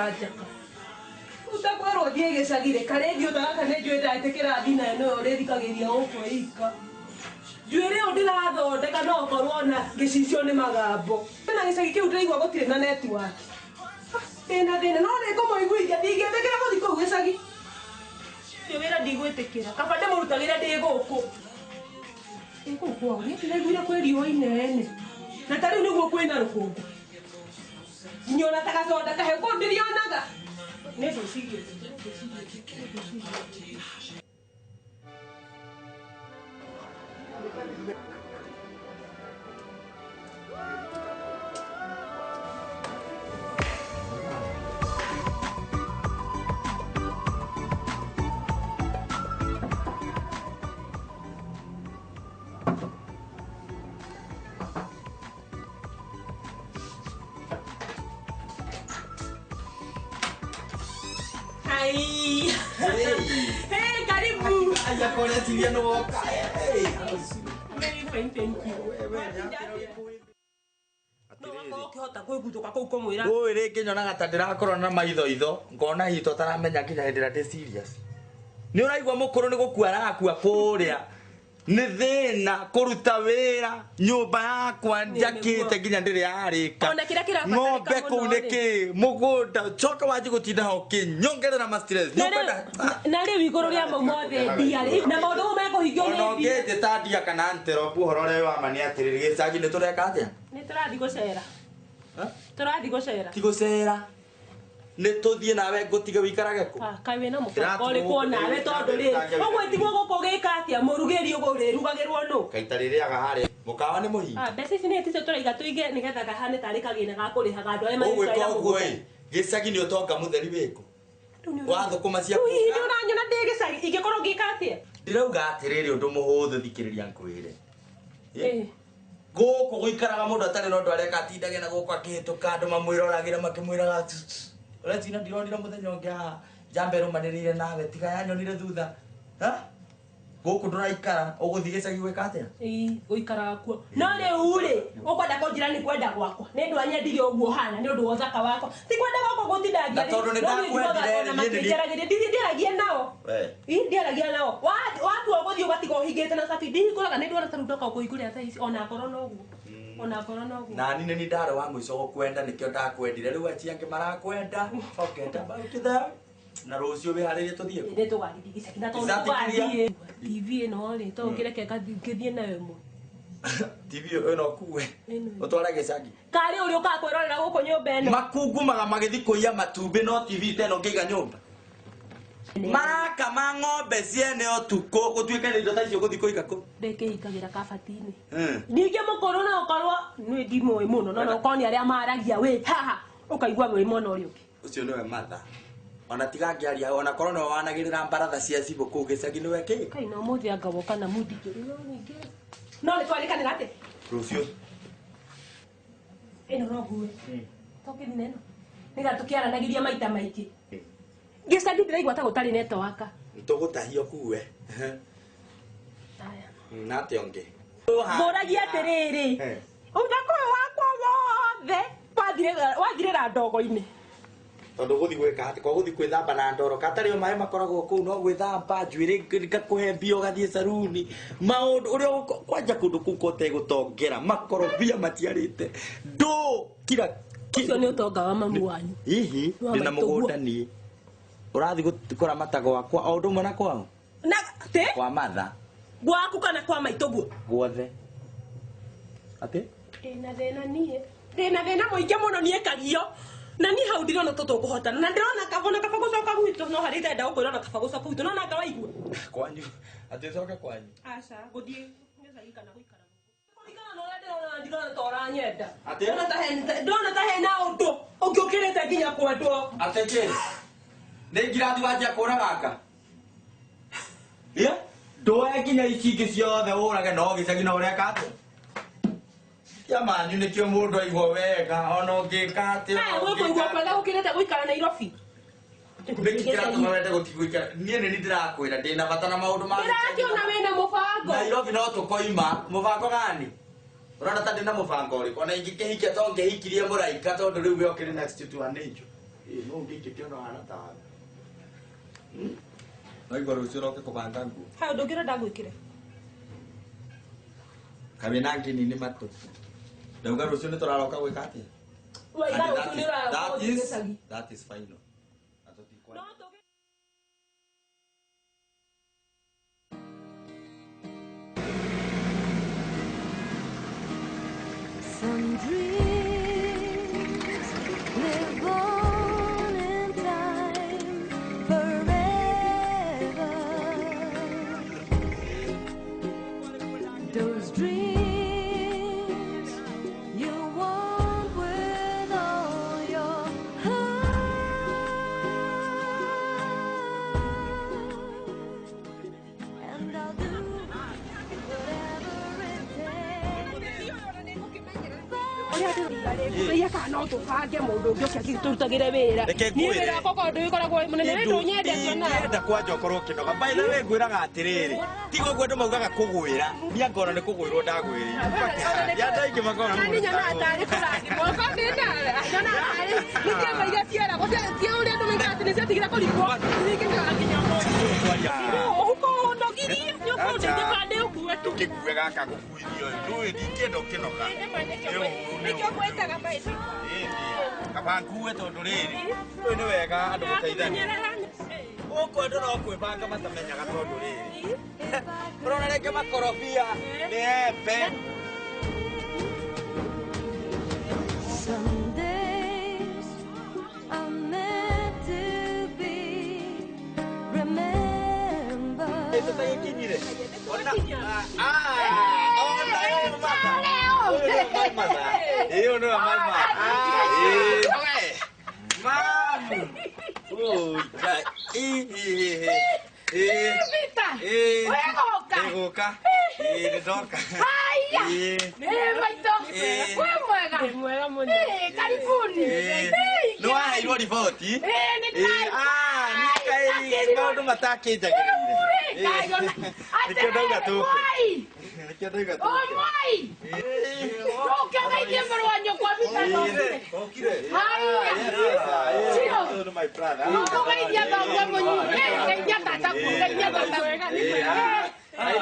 kajaka utakwero thiege sagire karedio taka ne jweta itekera dina no already kageria oko ika jwere odira thondeka no korona gicicio ni magambo na gicagi kiu ndiraigua gutire na network tena no ne komo iguithia ndigetekera guthi kuu gicagi cio wira ndigwitikira kaba ndimurutagira ndi guku iguku ni ndiraiguire kwerio inene na tari niguo kwina rukungu nyona takathonda kahe ko ndirionaga nezo sige Hey, karibu. Aja kona tilia no woka. Hey, Very fine, thank you. No, kihota kwigutuka kuu kumwira. Oi reke nyona gata ndirakorwo na maitho itho, ngona hito taramenya kinya hindira ndi serious. Ni uraigwa mukuru ni gukua arakua kuria. Ni thina kuruta wira nyumba yakwa njakite nginya ndiri yarika. Ona kira kirabatarika ng'ombe kuu niki mugunda coka wanji gutinda ho kinyongerera ma stress. Na ri iguru ria mothe ndiari na maundu mekuhingio ni no ngete tadia kana antelope uhoro ri wa mani atiriri gicagi ni tureka atia ni turathi gucera turathi gucera ti gucera ni tuthie nawe ngutiga wikarage ku kai wina mubango ri kuona nawe tondu ri ogwe tigwo guko gika atia murugeri ugo ri rugagirwo no kaita ririaga hari mukawa ni muhingi mbeca ici ni ticio turaiga tuige nigetha gahane tari kagina ga kuriha gandu aya ogwe koguo gicagi ni utonga mutheri wiku wathukuma cia ku hihi ni uranyona ndi gicagi ingikorwo ngika atia ndirauga atiriri undu muhuthu thikiriria nkwire guku guikaraga mundu atari no ndu areka atindage na guku akihituka andu mamwiragira makimwiraga uretina ndironira muthenya ungi jambe rumanirire nawe tiga yanyonire thutha guku nduraikara uguthie gicagi gwika atia guikara kuo no riu ri ukwenda kunjira ni kwenda gwakwa ni ndu anyendirie uguo hana ni undu wothaka wakwa ti kwenda gwakwa gutindagia na tondu ni ndakwendire ndiaragia nao ndiaragia nao watu uguthie ugatiga uhingite na sabi ndikuraga ni ndwara tarudoka ukuiguria thaisi ona ngoro no guo ona ngoro no guo na ni ndaro wa mwico gukwenda nikio ndakwendire riu aciange marakwenda forget about that na rucio we haririe tuthie ni tugathithia gicagi na tondu twathie TV no ri to kireke kathithie nawe mo TV ino kuwe utwara gicagi kari uri ukakwirorera guku nyumba ino makungumaga magithi kuiya matumbi no TV teno ngiga nyumba maraka ma ng'ombe ciene otuko gutuika ni indo ta icio guthi kuika ku ndeke ikagira kabatini ninge mukuru na ukorwo ni ndimwe muno no ukoni aria maragia we haha ukaigwa we mona uri uki ucio niwe matha ona tiga ngiaria ona korwo no wanagirira mbaratha cia cibo ku gicagi niwe ki kai no muthi angaboka na mudi no ninge no ni twarikanira ati rucio ino no guwe toki neno niga tukiaranagiria maita maingi gicagi ndiraigua ta gutari neto waka ntugutahio kuwe aya na tionge boragia atiriri uthako wakwa wothe wathirira ndogo-ini tondu guthi gwika ati ko guthi kwithamba na ndoro katari o mai makoragwo ku no gwithamba njwiri ngakuhe mbio gathie saruni maundu uria kwanja kundu kukote gutongera makorobia matiarite ndo kira ucio ni utonga wa mamu wanyu hihi ndina mugunda ni urathi gukora matago wakwa o ndu mwana kwao na te kwa matha gwaku kana kwa maitoguo guothe ati ina thina muingi muno niekagio na ni hau ndirona tutukuhotana na ndirona kabona kaba gucoka gwitu no hari ndenda gukwirona kaba gucoka gwitu no nanga waigua kwanyu ati coke kwanyu aca guthie ngeza kana guikara kuringana na uria ndirona ndirona tora nyenda ati ndona ta hena undu ungiukirite nginya kwendwo ati kiri ni ngirathi wajia kura gaka ndoe nginya icingi ciothe urage no gicagi no uria kate manyu nikio mundu aigua wega ona ungika ati wewe kuigua kwenda gukirete guikara Nairobi nikira tumawete gutiguikara nie ni ndirakwira ndina bata na maundu ma ndirakiona wena mubango Nairobi no tukoima mubango gani urona ta ndina mubango uri ona ingikihikia to ngihikirie muraika tondu riu we okire next to an angel no ngĩkĩona hana tawe no igũrũ rũcio roke kũbanga nguo ha ndũngĩra ndagwĩkĩre kabe na nginini matũ ndauga rũcio nĩ tũraroka gwĩka atĩa that is final no some dreams live on in time forever. Those dreams you want with all your heart, and I'll do whatever it takes. Iya kana tubange mundu ungi ukia turutagire wira ni wira koko ndu ikoragwo munene ndu nyendete na ndenda kwanja ukorwo kinoga by the way ngwiraga atiriri tigo gwe ndu maugaga kugwira ni angora ni kugwirwo ndagwiri ya ndaingi makona ni nyana atari kuragi moko ndina nyana atari ni kema iria ciara gose cia uria ndu ngati ni ciatigira kurikwo ni kinga nginya mo uko ndogirie nyoko ndinde pande ukuwe tukikuwe gaka gukuithio ndu ndikendo kinoga nikyo kwetaga maisha kabanguwe tondu riri uyu ni wega andu guteithania uko ndu no kwibanga matamenyaga tondu riri urona reke makorobia ni embe Some days are meant to be remembered. Iyo no mama. Mama. Egoka. Ndoka. haya maito wewe mwega muno karibuni No aheirwo riboti ni kai nikai maundu matakĩnjagĩrĩire nĩkĩo ndauga tũkũ nĩkĩo ndauga tũkũ omai ndokegeithie mũrũ wa nyũkwa okire haya my brother ndokegeithia thogwa mũnyi ngeithia tata ngeithia tata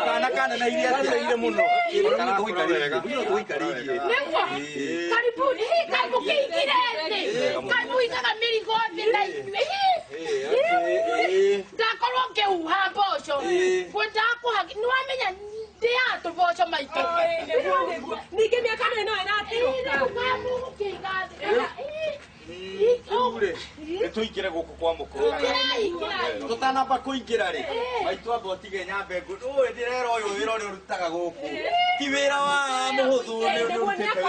Kana kana na iria atireire muno kana tuikarĩirie nĩguo karibuni karibu kĩingĩrete karibu ikaga mĩrigo na ndakorwo ngĩhuha mboco ngwendaga kũhagi nĩwamenya ndĩaga tũboco maitũ ningĩ mĩaka ĩno ĩratirũka nĩtũingĩre gũkũ kwa mũkũrũ tũtanamba kũingĩra rĩ maitũ amba ũtige nyambe ũĩ ndĩrera ũyũ wĩra ũrĩa ũrutaga gũkũ ti wĩra wa mũhũthũ nĩ ũrutĩte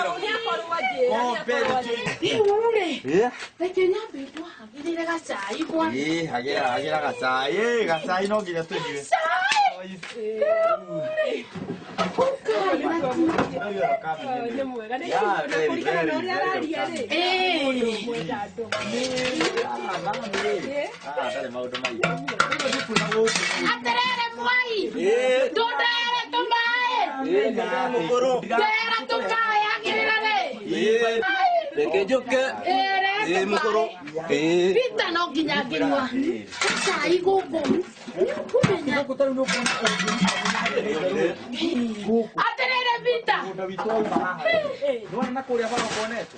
wĩra reke nyambe twahagĩrĩre gacai gwa hagĩra gacai gacai no nginya tũnyue nĩ mwega nĩ kũringana na ũrĩa araria rĩ ndarĩ maũndũ maingĩ aterere mwai tũndere tũmaĩ mũkũrũ ndera tũmaĩ agĩrĩra rĩ reke njoke mũkũrũ Pita no nginya ngĩnyua gacai gũkũ kumenya aterere Pita nĩwona kũrĩa barokonete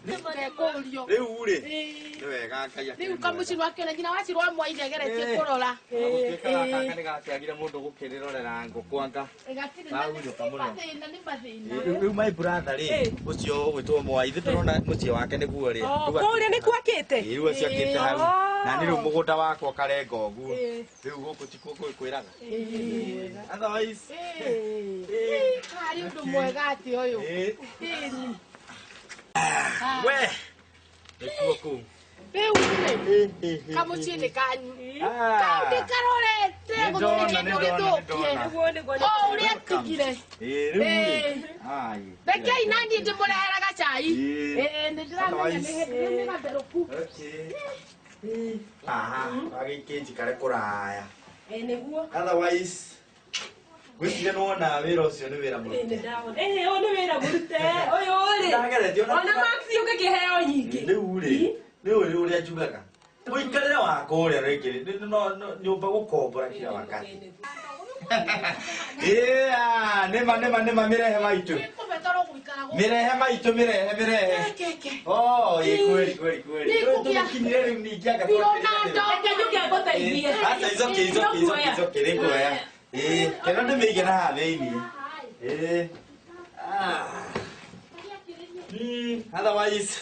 ndekũrio rĩu rĩ nĩ wega Ngai rĩu kamũcirwo akĩona nginya wacirwo mwai ndegeretie kũrora gũtuĩka gaka nĩ gakĩagire mũndũ gũkĩrĩrorera ngũkwanga nĩ mathĩna rĩu my brother rĩ ũcio ũgwĩtwo Mwai ithuĩ tũrona mũciĩ wake nĩguo rĩ kũrĩa nĩ kwakĩte rĩu acio akĩte hau na nĩ rĩu mũgũnda wakwa ũkarenga ũguo rĩu gũkũ ti kwĩraga otherwise harĩ ũndũ mwega atĩ ũyũ we nĩkuo kũu rĩu rĩ kamũciĩ nĩ kanyu kau nĩ karorete gũthũkĩte gũgĩthũkie o ũrĩa tigire rekei naniĩ ndĩmũrehera gacai nĩ ndĩramenya nĩ gatherũku agĩikĩ njikare kũraya nĩguo otherwise gwĩciria nĩwona wĩra ũcio nĩ wĩra mũrute ũyũ nĩ wĩra mũrute ũyũ rĩ ona maxi ũngĩkĩheo nyingĩ rĩu rĩ Nĩ ũrĩa njugaga. Mũikarĩre wako ũrĩa rĩngĩ no nyũmba gũkombora kila wakati. Nĩma mĩrehe maitũ. Mĩrehe maitũ mĩrehe. Oh, kweli. Tũkinyire rĩu ningĩ anga tũkĩrĩte. Acha icoke nĩngũoya. Kĩno ndĩmĩige na haha thĩinĩ. Otherwise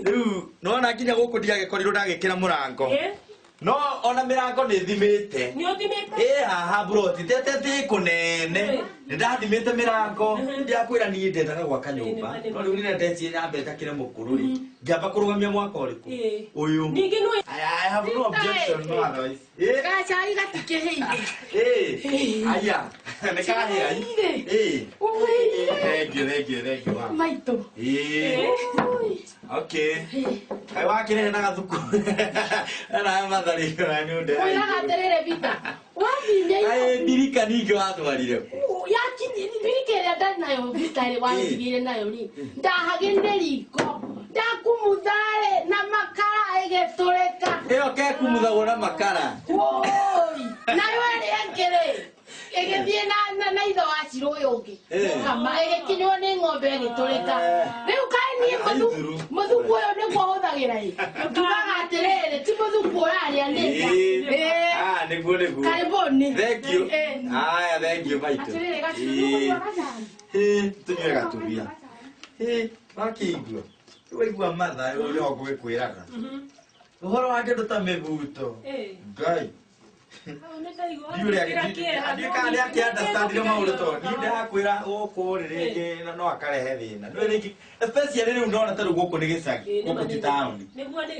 rĩu nona nginya gũkũ ndiagĩkorirwo ndagĩkĩra mũrango. No ona mĩrango nĩ thimĩte. Nĩ ũthimĩte? Haha buroti tete kũnene. Nĩ ndathimĩte mĩrango. Ndiakwĩra niĩ ndendaga gwaka nyũmba. No rĩu nĩ ndecie nyambe njakĩre mũkũrũ rĩ. Ngĩamba kũrũgamia mwaka ũrĩkũ? Ũyũ. Ningĩ nĩ I have no objection no otherwise. Gacai gatikĩhĩire. Aya. Nĩ kahĩa. Thank you. Maitũ. Okay. Kai wakĩrehe na gathuku. Na matharĩkĩra nĩ ũndũ. Oigaga atĩrĩrĩ Bita. Wathimia ndirika ningĩ watwarire. Yakinyia ndirika ĩrĩa ndarĩ nayo Bita ĩrĩ wathigire nayo rĩ. Ndahagĩrĩre riko. Ndakumutha na makara ĩgĩtũrĩka. Ĩyo kekumuthagwo na makara. Woi. Nayo ĩrĩa ĩngĩ ĩgĩthiĩ na ithe wa Cirũ ũyũ ũngĩ. Kama ĩgĩkinywo nĩ ng'ombe ĩgĩtũrĩka. Rĩu kaĩ niĩ mũthungu ũyũ nĩguo hũthagĩra ĩ. Ndugaga atĩrĩrĩ ti mũthungu ũrarĩa nĩka. Nĩguo. Karibuni. Thank you. Aya, thank you maitũ. Atĩrĩrĩ gacuruo Tũnyue gatubia. Wakĩigua. Waigua matha ũrĩa ngũkwĩraga. Ũhoro wa kĩndũ ta mĩbuto. Ngai. Ndiũrĩa akĩandastandire maũndũ to niĩ ndĩrakwĩra gũkũ rĩngĩ no akarehe thĩna. Nĩ rĩngĩ especially rĩu ndona ta rĩu gũkũ nĩ gĩcagi gũkũ ti taũni.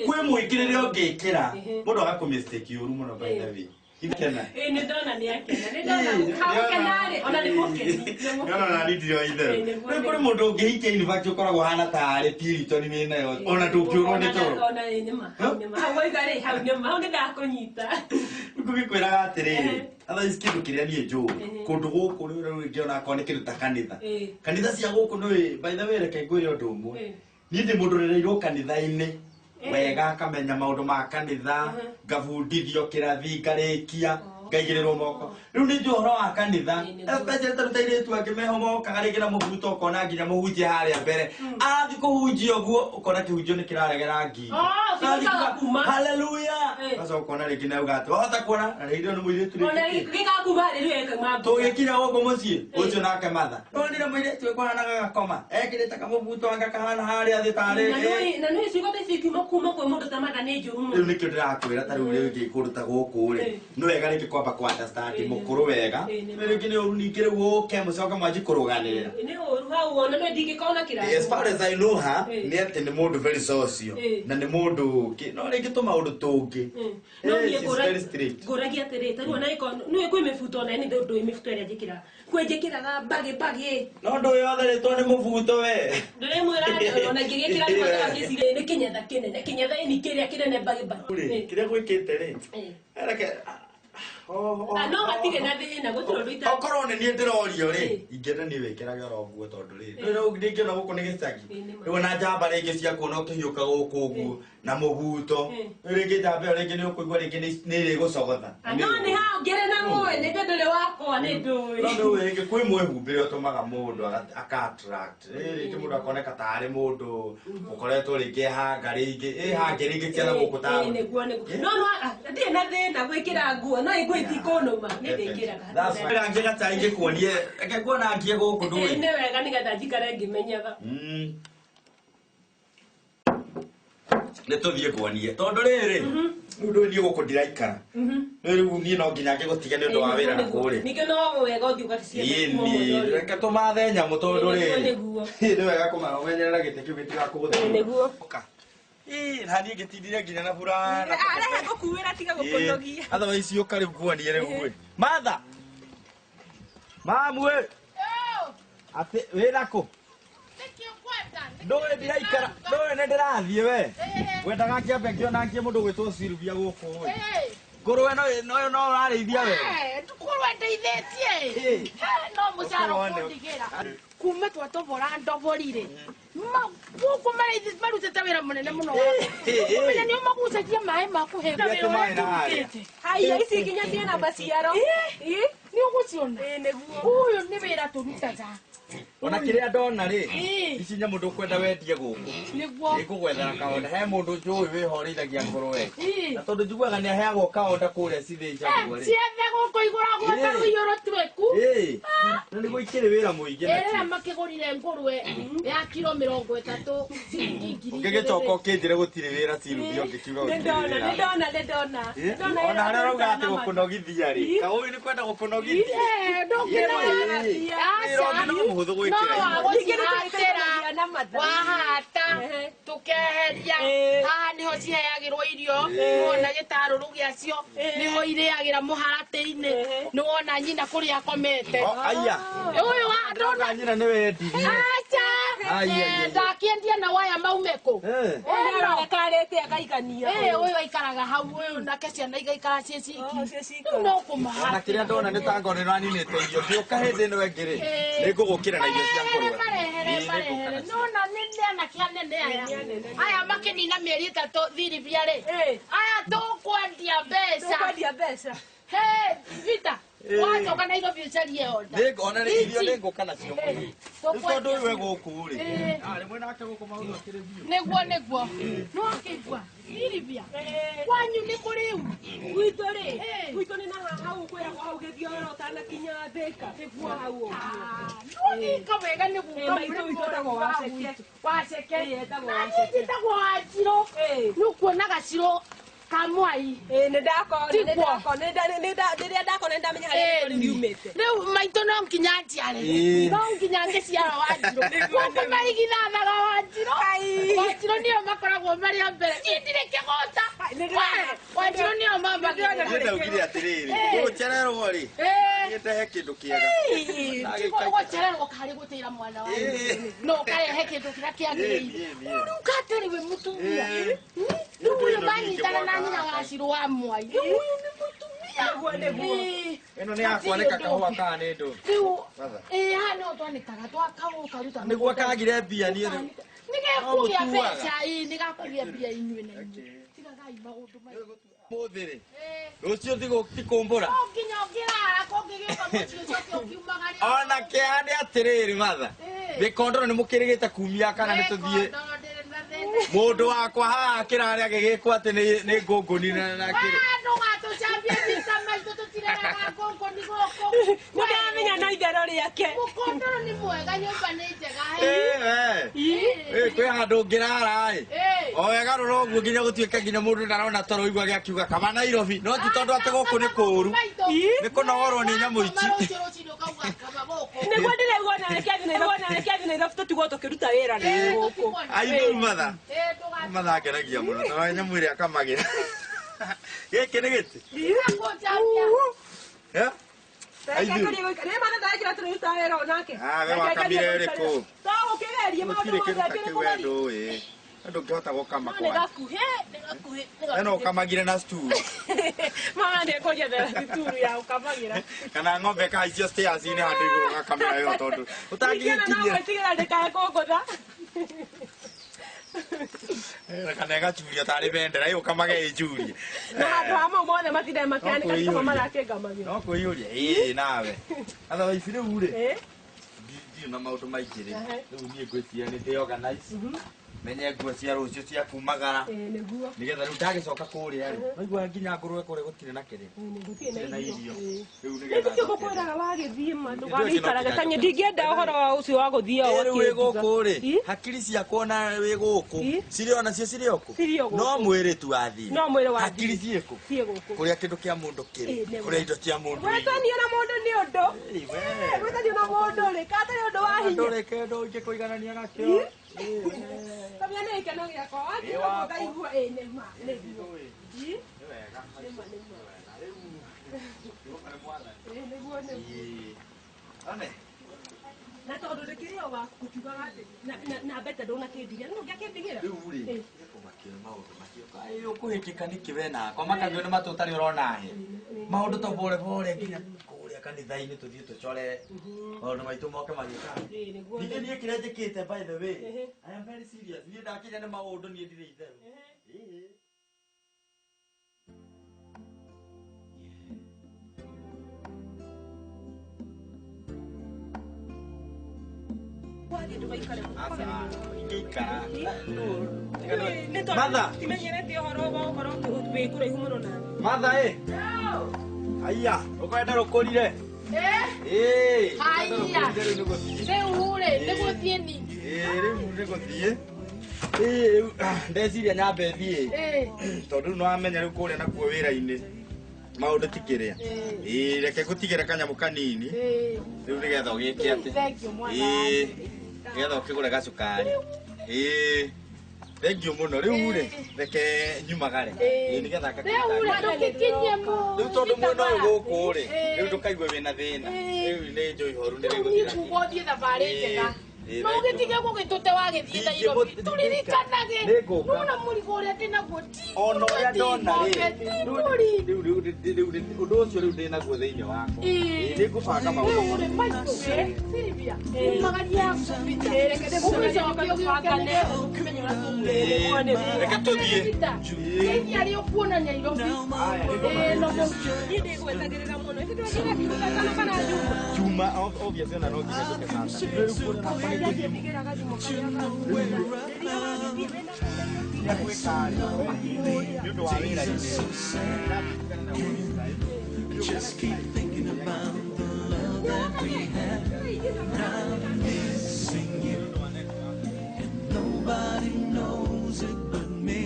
Kwĩ mũingĩrĩre ũngĩkĩra mũndũ agakũmistake ũru mũno by the way. Ikena. Nĩ ndona nĩ akena. Nĩ ndona hakenarĩ ona nĩ mũkeni. Nona nĩndio itherũ. Nĩ kũrĩ mũndũ ũngĩhikia university ũkoragwo hana tarĩ Piriton mĩ nayo ona ndũngĩũrwo nĩ toro. Ona nĩma. Hau waigarĩ hau nĩma hau nĩ ndakũnyita. Ngũgĩkwĩraga atĩrĩrĩ otherwise kĩndũ kĩrĩa niĩ njũĩ kũndũ gũkũ rĩu ingĩona akorwo nĩ kĩndũ ta kanitha. Kanitha cia gũkũ nĩ by the way reke ngwĩre ũndũ ũmwe. Niĩ ndĩ mũndũ ũrereirwo kanitha-inĩ wega akamenya maũndũ ma kanitha ngabundithio kĩrathi ngarĩkia ngaigĩrĩrwo moko. Rĩu nĩ njũĩ ũhoro wa kanitha especially ta rĩu airĩtu angĩ meho mokaga rĩngĩ na mũbuto ũkona nginya mũhunjia harĩa mbere arathiĩ kũhunjia ũguo ũkona kĩhunjio nĩ kĩraregera ngi. Haleluya. Gacoka ũkona rĩngĩ nauga atĩ wahota kuona na rĩngĩ nĩ mũirĩtu tũgĩkinya gũkũ mũciĩ ũcio nake matha nonire mũirĩtu ũkũhanaga gakoma ekĩrĩte kamũbuto anga kahana harĩa thĩ tarĩ. Na nĩ ciugo ta cikiuma kuma kwĩ mũndũ ta matha nĩ njũru mũno. Rĩu nĩkĩo ndĩrakwĩra ta rĩu rĩngĩ kũndũ ta gũkũ rĩ nĩ wega rĩngĩ kwamba kũ-understand mũkũrũ wega rĩngĩ nĩ ũru ningĩ rĩu ũke mũcoke mwanji kũrũganĩrĩra. Nĩ ũru hau ona nĩ ndingĩkona kĩrathi. As far as I know her nĩ atĩ nĩ mũndũ very social na nĩ mũndũ no rĩngĩ tũmaũndũ tũngĩ. Ngũragia atĩrĩ ta rĩu ona nĩ kwĩ mĩbuto ona nĩ ndũĩ mĩbuto ĩrĩa njĩkĩraga kwĩ njĩkĩraga mbagĩ. No ndũĩ yotherĩtwo nĩ mũbuto we. Ndĩrĩmwĩra ona ingĩgĩkĩra nĩmaga gĩcirĩ nĩ kĩnyatha kĩnene kĩnyatha ĩni kĩrĩa kĩnene mbagĩ. Kĩrĩa gwĩkĩte rĩ. No hatirĩ na thĩna gũtirĩ ũndũ ita. Okorwo nĩ niĩ ndĩrorio rĩ ingĩenda niĩ wĩkĩrage oro ũguo tondũ rĩ rĩu ndingĩona gũkũ nĩ gĩcagi rĩu na njamba rĩngĩ cia kuona ũkĩhiũka gũkũ ũguo na mũbuto rĩngĩ njamba ĩyo rĩngĩ nĩ ũkũigua rĩngĩ nĩ ĩrĩgũcogotha. No nĩ hau ngĩrĩ na mũĩ nĩ ndũrĩ wakwa nĩ ndũĩ. No nĩ rĩngĩ kwĩ mwĩhumbĩre ũtũmaga mũndũ aka-attract rĩngĩ mũndũ akoneka tarĩ mũndũ ũkoretwo rĩngĩ ehanga rĩngĩ ehangĩ rĩngĩ ciana gũkũ taũni. No ndirĩ na thĩna gwĩkĩra nguo no itikũnũma nĩ ndĩkĩraga. Rangi gacai ngĩkuonie reke nguona ngie gũkũ ndũĩ. Nĩ wega nĩgetha njikare ngĩmenyaga. Nĩ tũthiĩ kuonie tondũ rĩrĩ rĩu ndũĩ niĩ gũkũ ndiraikara rĩu niĩ no nginya ngĩgũtige nĩ ũndũ wa wĩra na kũrĩa. Ningĩ no wega ũthiĩ ũgaciara. Reke tũmathe nyamũ tondũ rĩrĩ nĩ wega kũmamenyerera gĩtĩ kĩu gĩtigakũgũthe. Nĩguo. Na niĩ ngĩtindire nginya na burana. Arehe ngũkuĩra tiga gũkũnogia. Otherwise yũka rĩu kuonie rĩu. Matha. Mamu ĩ. Atĩ wĩra kũ? Ndũĩ ndiraikara ndũĩ nĩ ndĩrathiĩ we. Wendaga kĩambe ngĩona ngie mũndũ gwĩtwo Silvia gũkũ we. Ngũrwe no ũrarĩithia we. Ngũrwe ndeithĩtie no mũcara ũkũndigĩra kuma twatobora ndoborire gũkũ marutĩte wĩra mũnene mũno wamenya nĩo magucagia maĩ makuhe haya ici nginya ciĩna maciaro nĩ ũgũciona ũyũ nĩ wĩra tũrutaga ona kiria ndona ri ici nyamũ ndũkwenda wendie gũkũ nĩguo nĩngũgwethera kaonda he mũndũ njũĩ wĩhorĩithagia ngũrwe na tondũ njiguaga nĩ aheagwo kaonda kũrĩa cithĩnjagwo rĩ ciethe gũkũ igũragwo ta rũiyũrũ tweku na nĩguo ikĩrĩ wĩra mũingĩ rĩrĩa makĩgũrire ngũrwe ya kiro 30 ciringi ngiri ũngĩgĩcoka ũkĩnjĩre gũtirĩ wĩra ciruthi ũngĩkiuga nĩndona ona harĩa rauga atĩ gũkũnogithia rĩ kaũĩ nĩ kwenda gũkũnogithia mũhũthũ gwĩkĩra wahata tukeheria haha niho ciheagĩrwo irio wona gĩtarũrũ gĩacio niho irĩagĩra mũharatĩ-inĩ nĩ wona nyina kũrĩa akomete aya ũyũ ndona nyina nĩ wendirie ndakĩendia na waya maumeko karĩte akaigania ũyũ aikaraga hau ũyũ nake ciana igaikara ciĩ ciki rĩu no kũmahata ona kĩrĩa ndona nĩ ta ngona nĩraninĩte irio ndĩũka hĩndĩ ĩno ĩngĩ rĩ nĩngũgũkĩra na irio cia ngũrwe nona nĩ anake anene aya makĩnina mĩeri 3 thiribia rĩ aya tũkwendia mbeca vita wacoka Nairobi ũcarie onda ona nĩ irio nĩngũka nacio rĩu tondũ ũyũ gũkũ rĩ rĩmwe nake gũkũ maũndũ akĩrĩ biũ nĩguo no akĩigua thiribia kwanyu nĩ kũrĩu gwitũ nĩ na hau kwĩragwo hau gĩthioro ũtanakinya Thĩka nĩguo hau ũguo nĩka wega nĩguo waceke njĩtagwo Wanjirũ nĩũkuona Gacirũ kamwai rĩrĩa ndakona nĩndamenya harĩa riumĩte rĩu maitũ no nginya njiare no nginya ngĩciara Wanjirũ kuoguo maigithathaga Wanjirũ nĩo makoragwo marĩ a mbere ndirĩ kĩgũta Wanjirũ nĩo ndaugire atĩrĩrĩ gũcererwo rĩ ndehe kĩndũ kĩega gũcererwo karĩ gũtĩra mwana wa no karehe kĩndũ kĩrĩa kĩagĩrĩire rĩu katĩrĩ we mũtumia rĩu ũyũ manyitana na nyina Wacirũ wa mwai ũyũ nĩ mũtumia ĩno nĩ yakwanĩka kahũa kana nĩ ndũ rĩu haha nĩho twanĩkaga twakaruta nĩguo kagire mbia niĩ rĩu nĩgekũgĩa mbeca nĩgakũgĩa mbia inyuĩ na inyuĩ tigagai maũndũ maingĩ mũthĩ rĩ rũciũ tikũmbũra nginya ũngĩrara kũngĩgĩũka mũciĩ ũcoke ũkiumagaria ona kĩeha nĩ atĩrĩrĩ matha gĩkondoro nĩ mũkĩrĩgĩte kumia kana nĩ tũthiĩ mũndũ wakwa haha kĩrarĩ agĩgĩkwo atĩ nĩ ngũngũni na kĩrĩ ndũgatũcambie vita maitũ tũtireraga ngũngũni gũkũ nĩndamenya no itherũ rĩake mũkondoro nĩ mwega nyũmba nĩ njega kwĩ handũ ngĩrara o wegarũra ũguo nginya gũtuĩka nginya mũndũ ndarona toro igua gĩakiuga kama Nairobi no ti tondũ atĩ gũkũ nĩ kũũru nĩ kũnogorwo nĩ nyamũ ici nĩguo ndĩraigua nareke Nairobi tũtigwo tũkĩruta wĩra na gũkũ aithũru matha matha ngenagia mũno tondũ nyamũ ĩrĩa akamagĩra gĩkĩ nĩ gĩtĩ we wakamire rĩkũ gũtirĩ kĩndũ ta kĩu we ndũĩ ndũngĩhota gũkama ĩno ũkamagire na sturu kana ng'ombe kaicio stairs-inĩ handũ igũrũ gakamera ĩyo tondũ ũtangĩkinyĩra kana ĩgacuria tarĩ bendera ĩyo ũkamage ĩcurie no kwĩyũria ĩĩ nawe otherwise rĩu rĩ ndirĩ na maũndũ maingĩ rĩ rĩu niĩ ngwĩciria nĩ ndĩ organize menye nguo cia rũciũ cia kumagara nĩgetha rĩu ndagĩcoka kũrĩa rĩ waigua nginya ngũrwe kũrĩa gũtirĩ na kĩrĩ na irio rĩu nĩgetha ngũkwĩraga wagĩthiĩ ma ndũgagĩikaraga tanye ndingĩenda ũhoro wa ũcio wa gũthiĩ rĩu wĩ gũkũ rĩ hakiri ciakwo na wĩ gũkũ cirĩ ona cio cirĩ ũkũ no mwĩrĩ tu wathiĩ hakiri ciĩkũ kũrĩa kĩndũ kĩa mũndũ kĩrĩ kũrĩa indo cia mũndũ gwĩtanio na mũndũ nĩ ũndũ gwĩtanio na mũndũ rĩ katarĩ ũndũ wa hinya ndũrĩ kĩndũ ingĩkũiganania nakĩo kamia nĩ gĩkeno gĩakwa wakiuga ngaigua nĩma nĩguo na tondũ ndĩkĩrĩ o waku ũkiugaga atĩ na mbete ndũnakĩndigĩra nĩ ũngĩakĩndigĩra rĩu rĩ maũndũ macio ũkũhĩkĩka nĩkĩ we nakwa makagio nĩ matũ ũtarĩ ũrona he maũndũ to bore bore nginya kũrĩa kanitha-inĩ tũthiĩ tũcore maũndũ maitũ moke magĩka nĩguo ningĩ niĩ kĩrĩa njĩkĩte by the way I am very serious niĩ ndakinya nĩ maũndũ niĩ ndirĩ itherũ Mother! Mother, eh? Aya, ukwenda rukurire? Eh! Aya! Rĩu rĩ, nĩgũthiĩ ni. Rĩu nĩgũthiĩ. Rĩu ndeciria nyambe thiĩ. Tondũ no amenya rĩu kũrĩa nakuo wĩra-inĩ. Maũndũ tikĩrĩa. Reke gũtigĩra kanyamũ kanini. Rĩu nĩgetha ũgĩke atĩ. Nĩgetha ũkĩgũre gacukari. Thank you mũno. Rĩu rĩ, reke nyumagare. Nĩgetha ngakĩruta. Rĩu ndũkikinye mũno. Rĩu tondũ mwena ũyũ gũkũ rĩ, rĩu ndũkaigue wĩna thĩna. Rĩu nĩ njũi horu nĩ rĩgũthira. Nĩ kuga ũthiĩ thabarĩ njega. No ũgĩtige gũgĩtũte wagĩthiĩ Nairobi. Tũririkanage. Nũna mũrigo ũrĩa ndĩnaguo ti. Ona ũrĩa ndona rĩ. Rĩu ũndũ ũcio rĩu ndĩnaguo thĩinĩ wakwa. Nĩngũbanga maũndũ. Rĩu rĩ, Michael, Silvia, umagaria yakupita. Ũgĩcokio ũkĩmenya ũrĩa tũgwĩre. Reka tũthiĩ. Kĩngĩ arĩ ũkuona Nairobi. No niĩ ndĩgwetagĩrĩra mũno ĩtĩtwagĩra kiugatana kana Juma Juma obviously ona no nginya tũke sasa. Rĩu kũrĩa ndigĩra gathimũ karĩa Just keep thinking about the love that we had. Now I'm missing you, and nobody knows it but me.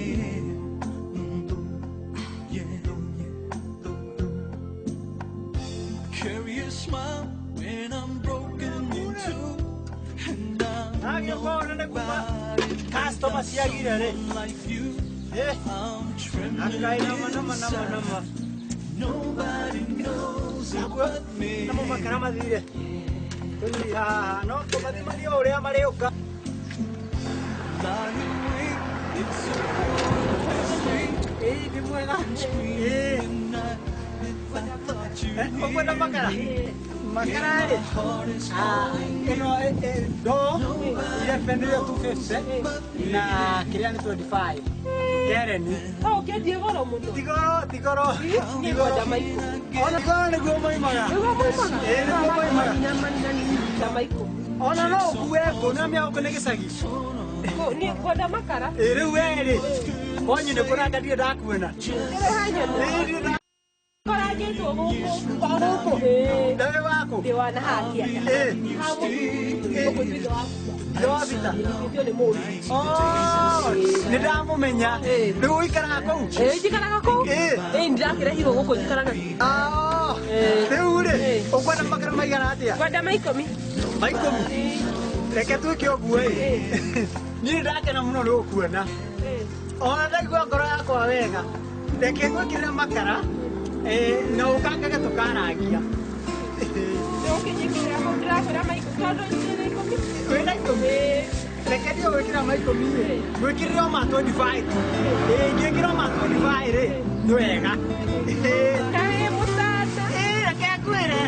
Carry a smile when I'm broken in two, and I'm nobody like you. I'm trembling inside. Nobody knows it but me. Lying awake, it's a cold street. Night, if I thought you needed Makarare. Ile pendelea 250 na kile ni 25. Kereni. ũkĩendia goro mũno Tigoro. niĩ ngwenda maiko Ona goro nĩ guo moimaga. nĩguo moimaga Nĩguo moimaga. nyama na maiko Ona no ũkue kũnamia ũkũ nĩ gĩcagi. niĩ ngwenda makara Rĩu werĩ. Konyi nĩ kũrangathie ndakuona. ĩrĩ hanyoni koragĩtwo gũkũ Ndawe wako. ndĩ wana hakia ũkũtwitho waku Ndovita. Ndio nĩ mũru Nĩ ndamũmenya. Rĩu ũikaraga kũu. njikaraga kũu ndirakĩrehirwo gũkũ njikaraga Rĩu rĩ, ũkwenda makara maigana atĩa? ngwenda maikũmi Maikũmi. Reke twĩke ũguo ĩ. Niĩ ndakena mũno nĩ gũkuona. Ona ndaigua ngoro yakwa wega. Reke ngwĩkĩrĩre makara. Na ũkangage tũkarangia. ũkĩnyĩkĩrĩra kũu ndĩrakwĩra maikũ tondũ njĩra ikũmi Wĩna ikũmi. Reke ndio gwĩkĩra maikũmi ĩ. Gwĩkĩrĩre o ma 25. Ngĩkĩra o ma 25 rĩ, nĩ wega. kaĩ mũtata Reke ngwĩre.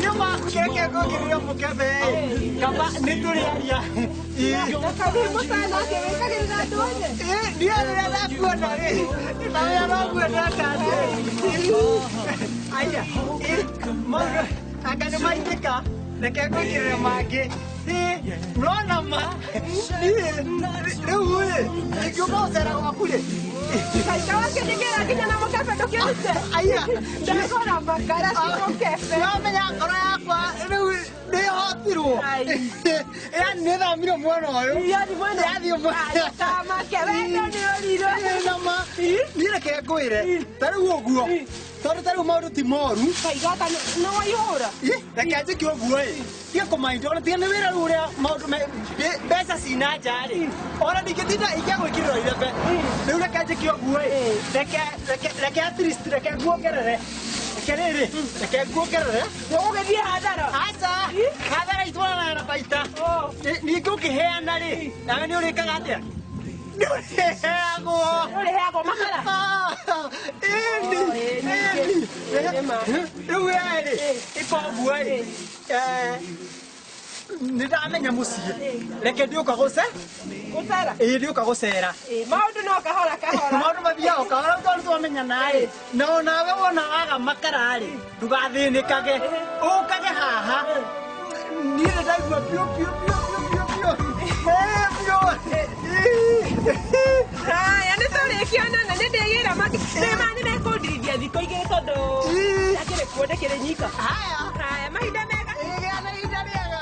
Niĩ makũreke ngũkĩrĩre mũkebe. Kaba nĩ tũrĩaria. na kaĩ mũtana akĩwĩkagĩrĩra andũ othe Ndiye rĩrĩa ndakuona rĩ. Na wĩra no nguona kande. Aya. Maũndũ anga nĩ maitĩka. Reke ngwĩkĩrĩre mangĩ. Nona ma. Rĩu rĩ. Ingiuma ũcera gwaku rĩ. kaika wakĩnyĩkĩra nginya na mũkebe ndũkĩrute Aya. ndakora makara ci mũkebe Nĩwamenya ngoro yakwa rĩu nĩhotirwo. Yaani nĩthamire mwena ũyũ. yathi mwena Yathiĩ mwena. makebe ĩno nĩ ũrirũ Nama. Niĩ reke ngwĩre. Ta rĩu ũguo. Tondũ ta rĩu maũndũ ti moru. kaigata no waihũra Reke njĩke ũguo ĩ. Tiga kũmainda ona tiga nĩ wĩra rĩu ũrĩa maũndũ mbeca cina nja rĩ. Ona ndingĩtinda ingĩgwĩkĩrĩrwo irebe. Rĩu reke njĩke ũguo ĩ. Reke at least reke nguongerere. Reke rĩrĩ. Reke nguongerere. ũgũgĩthiĩ hathara Aca. Hathara itwaranaga na baita. Ningĩ ũkĩheana rĩ. Nawe nĩ ũrĩkaga atĩa? Ndũrĩheagwo. Ndũrĩheagwo makara. Ĩni. Rĩu rĩ, ikoguo rĩ. Nĩndamenya mũciĩ. Reke ndĩũka gũcera. Ndĩũka gũcera. Maũndũ no kahora kahora. Maũndũ mathiaga kahora tondũ twamenyana rĩ. Na nawe wona waga makara rĩ, ndũgathĩnĩkage. Ũkage haha. Niĩ nĩndaigua piũ. Haya, nĩtũrĩkĩonana nĩndĩgĩra maki. Nĩmekũndirithia thikũ igĩrĩ tondũ akĩrĩ kuo ndĩkĩrĩ nyika. Haya, mahinda mega. Mahinda mega.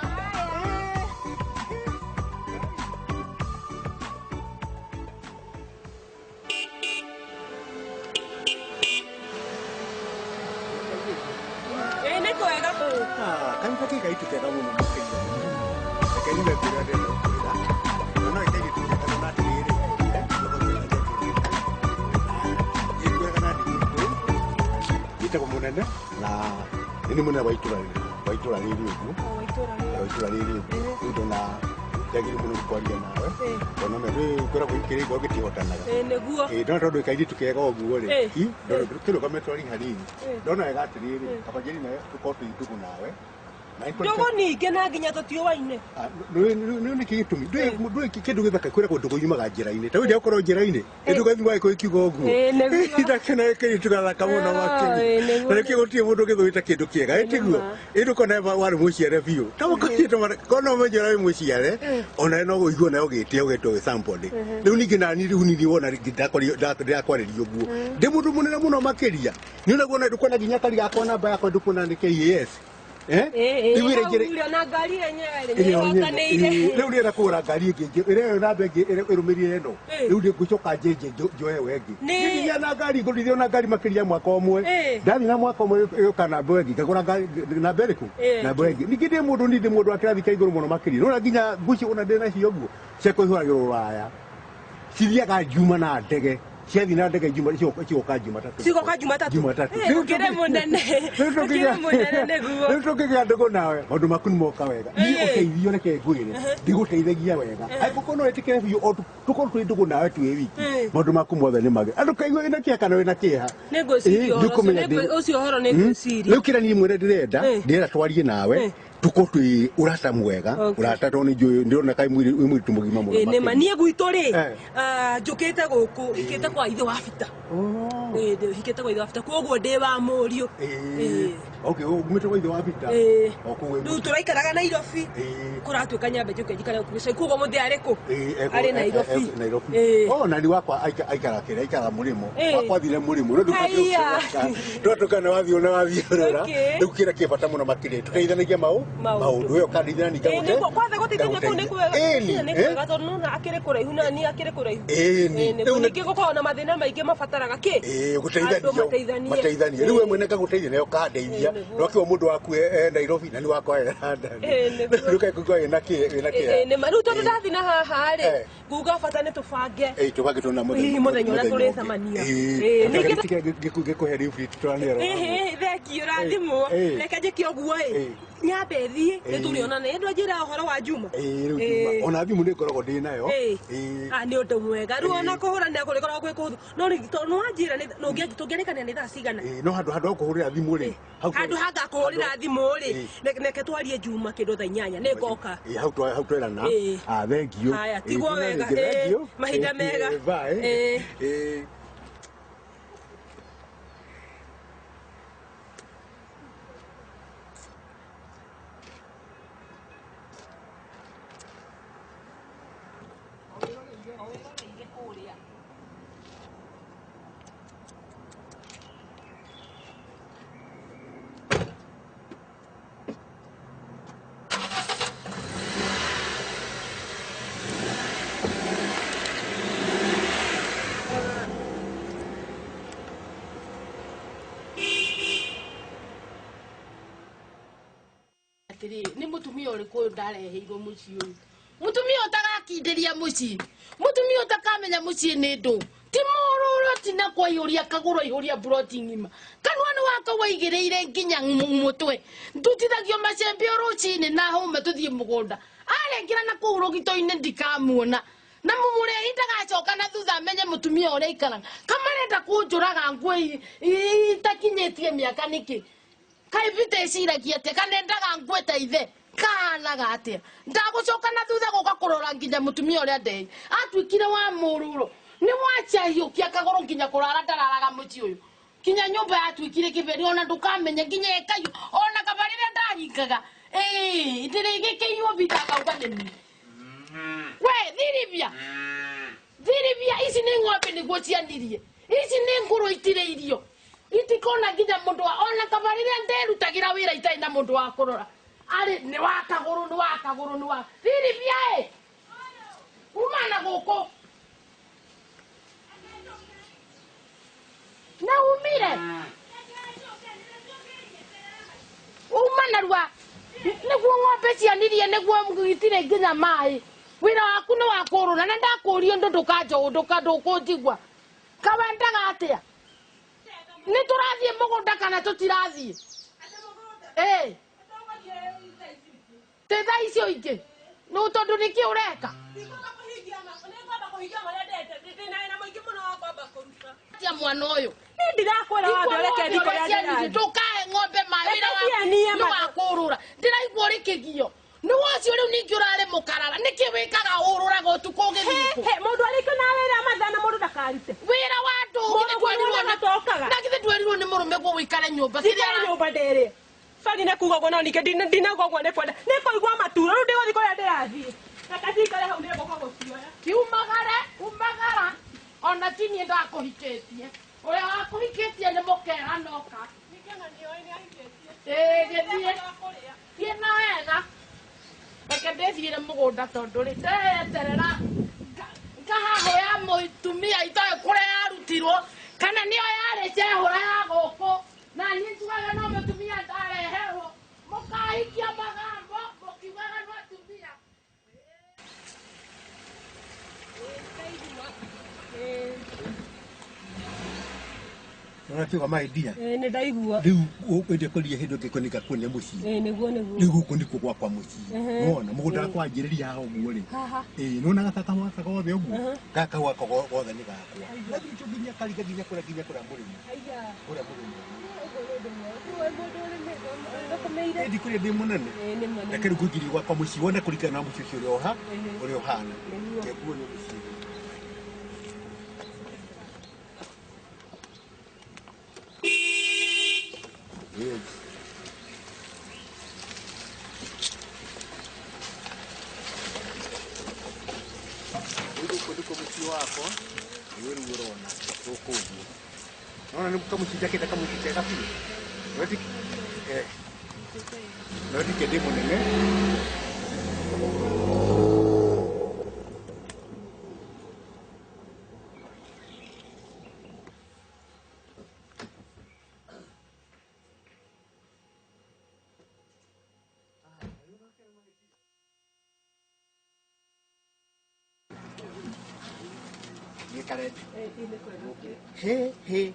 Nĩ kwega. Kanitha kĩ gaitu kega mũno makĩria. Reke nyume mbere ndĩrenda kwĩra. No ĩteithie tũkĩka na atĩrĩrĩ. Nĩkwega na ndĩkĩrĩ. Gĩtagwo mũnene na nĩ mũnene wa itũra rĩrĩ ũguo. Wa itũra rĩrĩ ũguo. Rĩu ndona njagĩrĩire mũno kwaria nawe. Tondũ no rĩu ngoragwo ikĩrĩngwo gĩtihotanaga. Nĩguo. Ndona tondũ kairĩtu kega ũguo rĩ. Kĩrũgame twari hanini. Ndona wega atĩrĩrĩ. Kaba njĩri nawe tũkorwo twĩ ndugu nawe. Ndugu ningĩ na nginya tũtiũwaine. Nĩ nĩkĩ gĩtũmi ndũĩ kĩndũ gĩthaka kwĩragwo ndũgũ yumaga njĩra-inĩ ta ũrĩa ũkorwo njĩra-inĩ ndũgathi waĩ kiugo ũguo ndakena kĩrĩtu gathaka mũno makĩria na nĩkĩo gũtirĩ mũndũ gĩthũĩte kĩndũ kĩega ĩtiguo ĩndũkona warĩ mũciare biũ ta mũkĩnyĩte kona ũmenjera wĩ mũciare ona no ũigua nayo gĩtĩa ũgetwo wĩ sample rĩu ningĩ nani rĩu nini wona ndakwarĩria ũguo ndĩ mũndũ mũnene mũno makĩria nĩ ũnaguo na ndũkona nginya kari gakwa namba yakwa ndũkona nĩ KAS na ngari yenyewe rĩu nĩenda kũgũra ngari ĩngĩ ĩrĩa namba ĩngĩ ĩrũmĩrĩire ĩno rĩu ngũcoka njenje njoe wengĩ nĩnginya na ngari ngũrithio na ngari makĩria mwaka ũmwe ndathi na mwaka ũmwe ĩũka namba ĩngĩ ngagũra namba ĩrĩkũ namba ĩngĩ ningĩ ndĩ mũndũ wa kĩrathi kĩa igũrũ mũno makĩria nona nginya nguci ona ndĩ nacio ũguo ciakũihũragĩrwo Rũraya cithiaga njuma na ndege ciathi na ndege njuma cioka Jumatatu ngĩrĩ mũnene rĩu tũngĩgĩa ndũgũ nawe maũndũ maku nĩmoka wega niĩ ũteithio reke ngwĩre ndigũteithagia wega angĩkorwo no wĩtĩkĩre biũ tũkorwo twĩ ndũgũ nawe twĩ wiki maũndũ maku mothe nĩ mage andũ kaigua wĩna kĩeha kana wĩna kĩeha ũcio ũhoro nĩ ngwĩciria rĩu kĩrĩa niĩ mwĩre ndĩrenda twarie nawe tuko twi urata mwega urata to ni ndona kai mwitu mugima muno nĩma niĩ gwitũ rĩ njũkĩte gũkũ ikĩte kwa ithe wa bita hikĩte kwa ithe wa bita koguo ndĩ wa mũriũ okay umĩte kwa ithe wa bita rĩu tũraikaraga Nairobi kũratuĩka nyambe njũke njikare gũkũ koguo mũthĩ arĩkũ arĩ Nairobi nani wakwa aikara mũrĩmo wakwa thire mũrĩmo ndũtukana wathiĩ ũrora rĩu kĩrĩa kĩbata mũno makĩria tũteithanagia maũndũ ũyũ kandithia ninga kwatha gũteithania kũu nĩ kwega tondũ nona akĩrĩ kũraihu na niĩ akĩrĩ kũraihu rĩu ningĩ gũkorwo na mathĩna maingĩ mabataraga kĩ gũteithania rĩu we mwene ngagũteithia nayo kandeithia no kĩo mũndũ waku Nairobi na nĩ wakwa ndũkaigua wĩna kĩeha rĩu tondũ ndathi na haha rĩ nguga bata nĩ tũbange tũbange tũna mũthenya ũrĩa tũrĩcemania ngĩkũhe rĩbrit tũranĩra thekio rathimwo reke njĩke ũguo nyambe thiĩ nĩtũrĩonana ĩndũ njĩra ũhoro wa Juma ona thimũ nĩ ngoragwo ndĩ nayo nĩ ũndũ mwega rĩu ona kũhũranĩra kũrĩkoragwo gwĩ kũhũthũ no nĩwanjĩra tũngĩarĩkanĩra nĩ thaa cigana no handũ ha kũhũrĩra thimũ rĩ handũ hangakũhũrĩra thimũ rĩ reke twarie Juma kĩndũ thaa 8 nĩ ngoka hau twerana thengio haya tigwo wega mahinda mega nĩ mũtumia ũrĩkũ ndareheirwo mũciĩ ũyũ mũtumia ũtagakindĩria mũciĩ mũtumia ũtakamenya mũciĩ nĩ ndũ ti mũrũrũ ti na kwaihũria kagũrũ ihũria buroti ng'ima kanua nĩ waka waigĩrĩire nginya mũtwe tutithagio macembe rũcinĩ na hũme tũthiĩ mũgũnda arengera na kũu rũgito-inĩ ndikamuona na mumure itagacoka na thutha amenye mutumia uria ikaraga kamarenda kunjuraga ngwe itakinyitie miaka niki kaibite ciragia ate kanendaga ngwe ta ithe kanaga atia ndagucoka na thutha guka kurora nginya mutumia uria ndei atwikire wa mururo ni wachahiukia kagoro nginya kurara ndararaga muci uyu kinya nyumba yatwikire kiberi ona ndukamenye nginya ekayo ona kabarire ndaringaga ndirigikeiyo bitaga ukaneni we thirivia ici ni ng'ombe niguo cianirie ici ni nguru itire irio itikona nginya mundu ona kabarire nderutagira wira itai na mundu wa kurora ari ni wa kaguru thirivia umana guku na umire umana rwa niguo ng'ombe cianirie niguo ngitire nginya mai wira waku ni wa kurura na ndakurio ndukanjigua kawendaga atia ni turathie mugunda kana tutirathie tetha icio ingi no tondu niki ureka tia mwana uyu ndirakwira wa ndoreke ndiko ya ndirathie tukae ng'ombe mawira wa wa kurura ndiraigua urikigio ni wocio riu ningi urare mukarara niki wikaga ururaga utuku ugithiku mundu ariko na wira mathana mundu ndakarite wira wa ndu na githe ndwerirwo ni murume gwo wikare nyumba nyumba ndere fani na kuga gona nike ndina gwo ne kwenda niko igwa matura ru ndigo thiko ya ndirathie akatikare hau ne goko gucioya umagara ona tini ndakuhiketie uria wakuhiketie ni mukera noka nikena niyo ni ahiketie githie na wega reke ndethire mugunda tondu ri ndeterera ngahahoya mutumia itoe kuria yarutirwo kana niyo yarece hura ya guku na ni njugaga no mutumia ndareherwo mukahikia magambo mukiugaga no atumia Unatiwa maidia. Ni ndaigua. Riu ukwende kuria hindu ngikonika kuone muci. Niguo. Riu kuniko gwakwa muci. Wona mugunda kwanjiriria haha uguo ri. Nona gatata mwaka gothe uguo. Gaka gwakwa gothe ni gakwa. Na gicho ginya kariga ginya kura murimi. Kura murimi. Ndi kuri ndi munene. Reke rugugiri gwakwa muci wona kurikana na muci ucio uri ohana. Keguo ni muci. Wako wewe urona ukuguo naona ni kama mchijake kama mchijake pia ndio kede munene he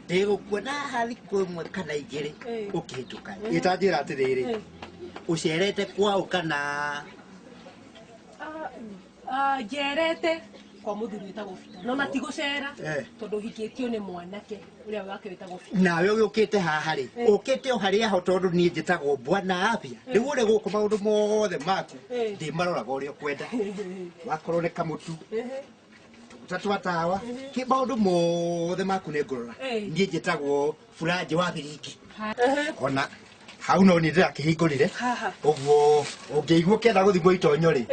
Dego kuona hali kumwe kana igere ukihituka itanjira atiriri ucerete kwao kana jerete kwa muthuri witagwo Fita no natigucera tondu hikitio ni mwanake uria wake witagwo Fita nawe ukite haha ri ukite haria ho tondu nie njitagwo bwana afya riu uri guku maundu mothe maku ndi maroraga uria kwenda wakorwo ni kamutu tatwatawa ki maundu mothe maku ni ngorora nie njitagwo Furaji wa Biriki ona hau no ni ndirakihingurire uguo ungeigua kenda guthigwo itonyo ri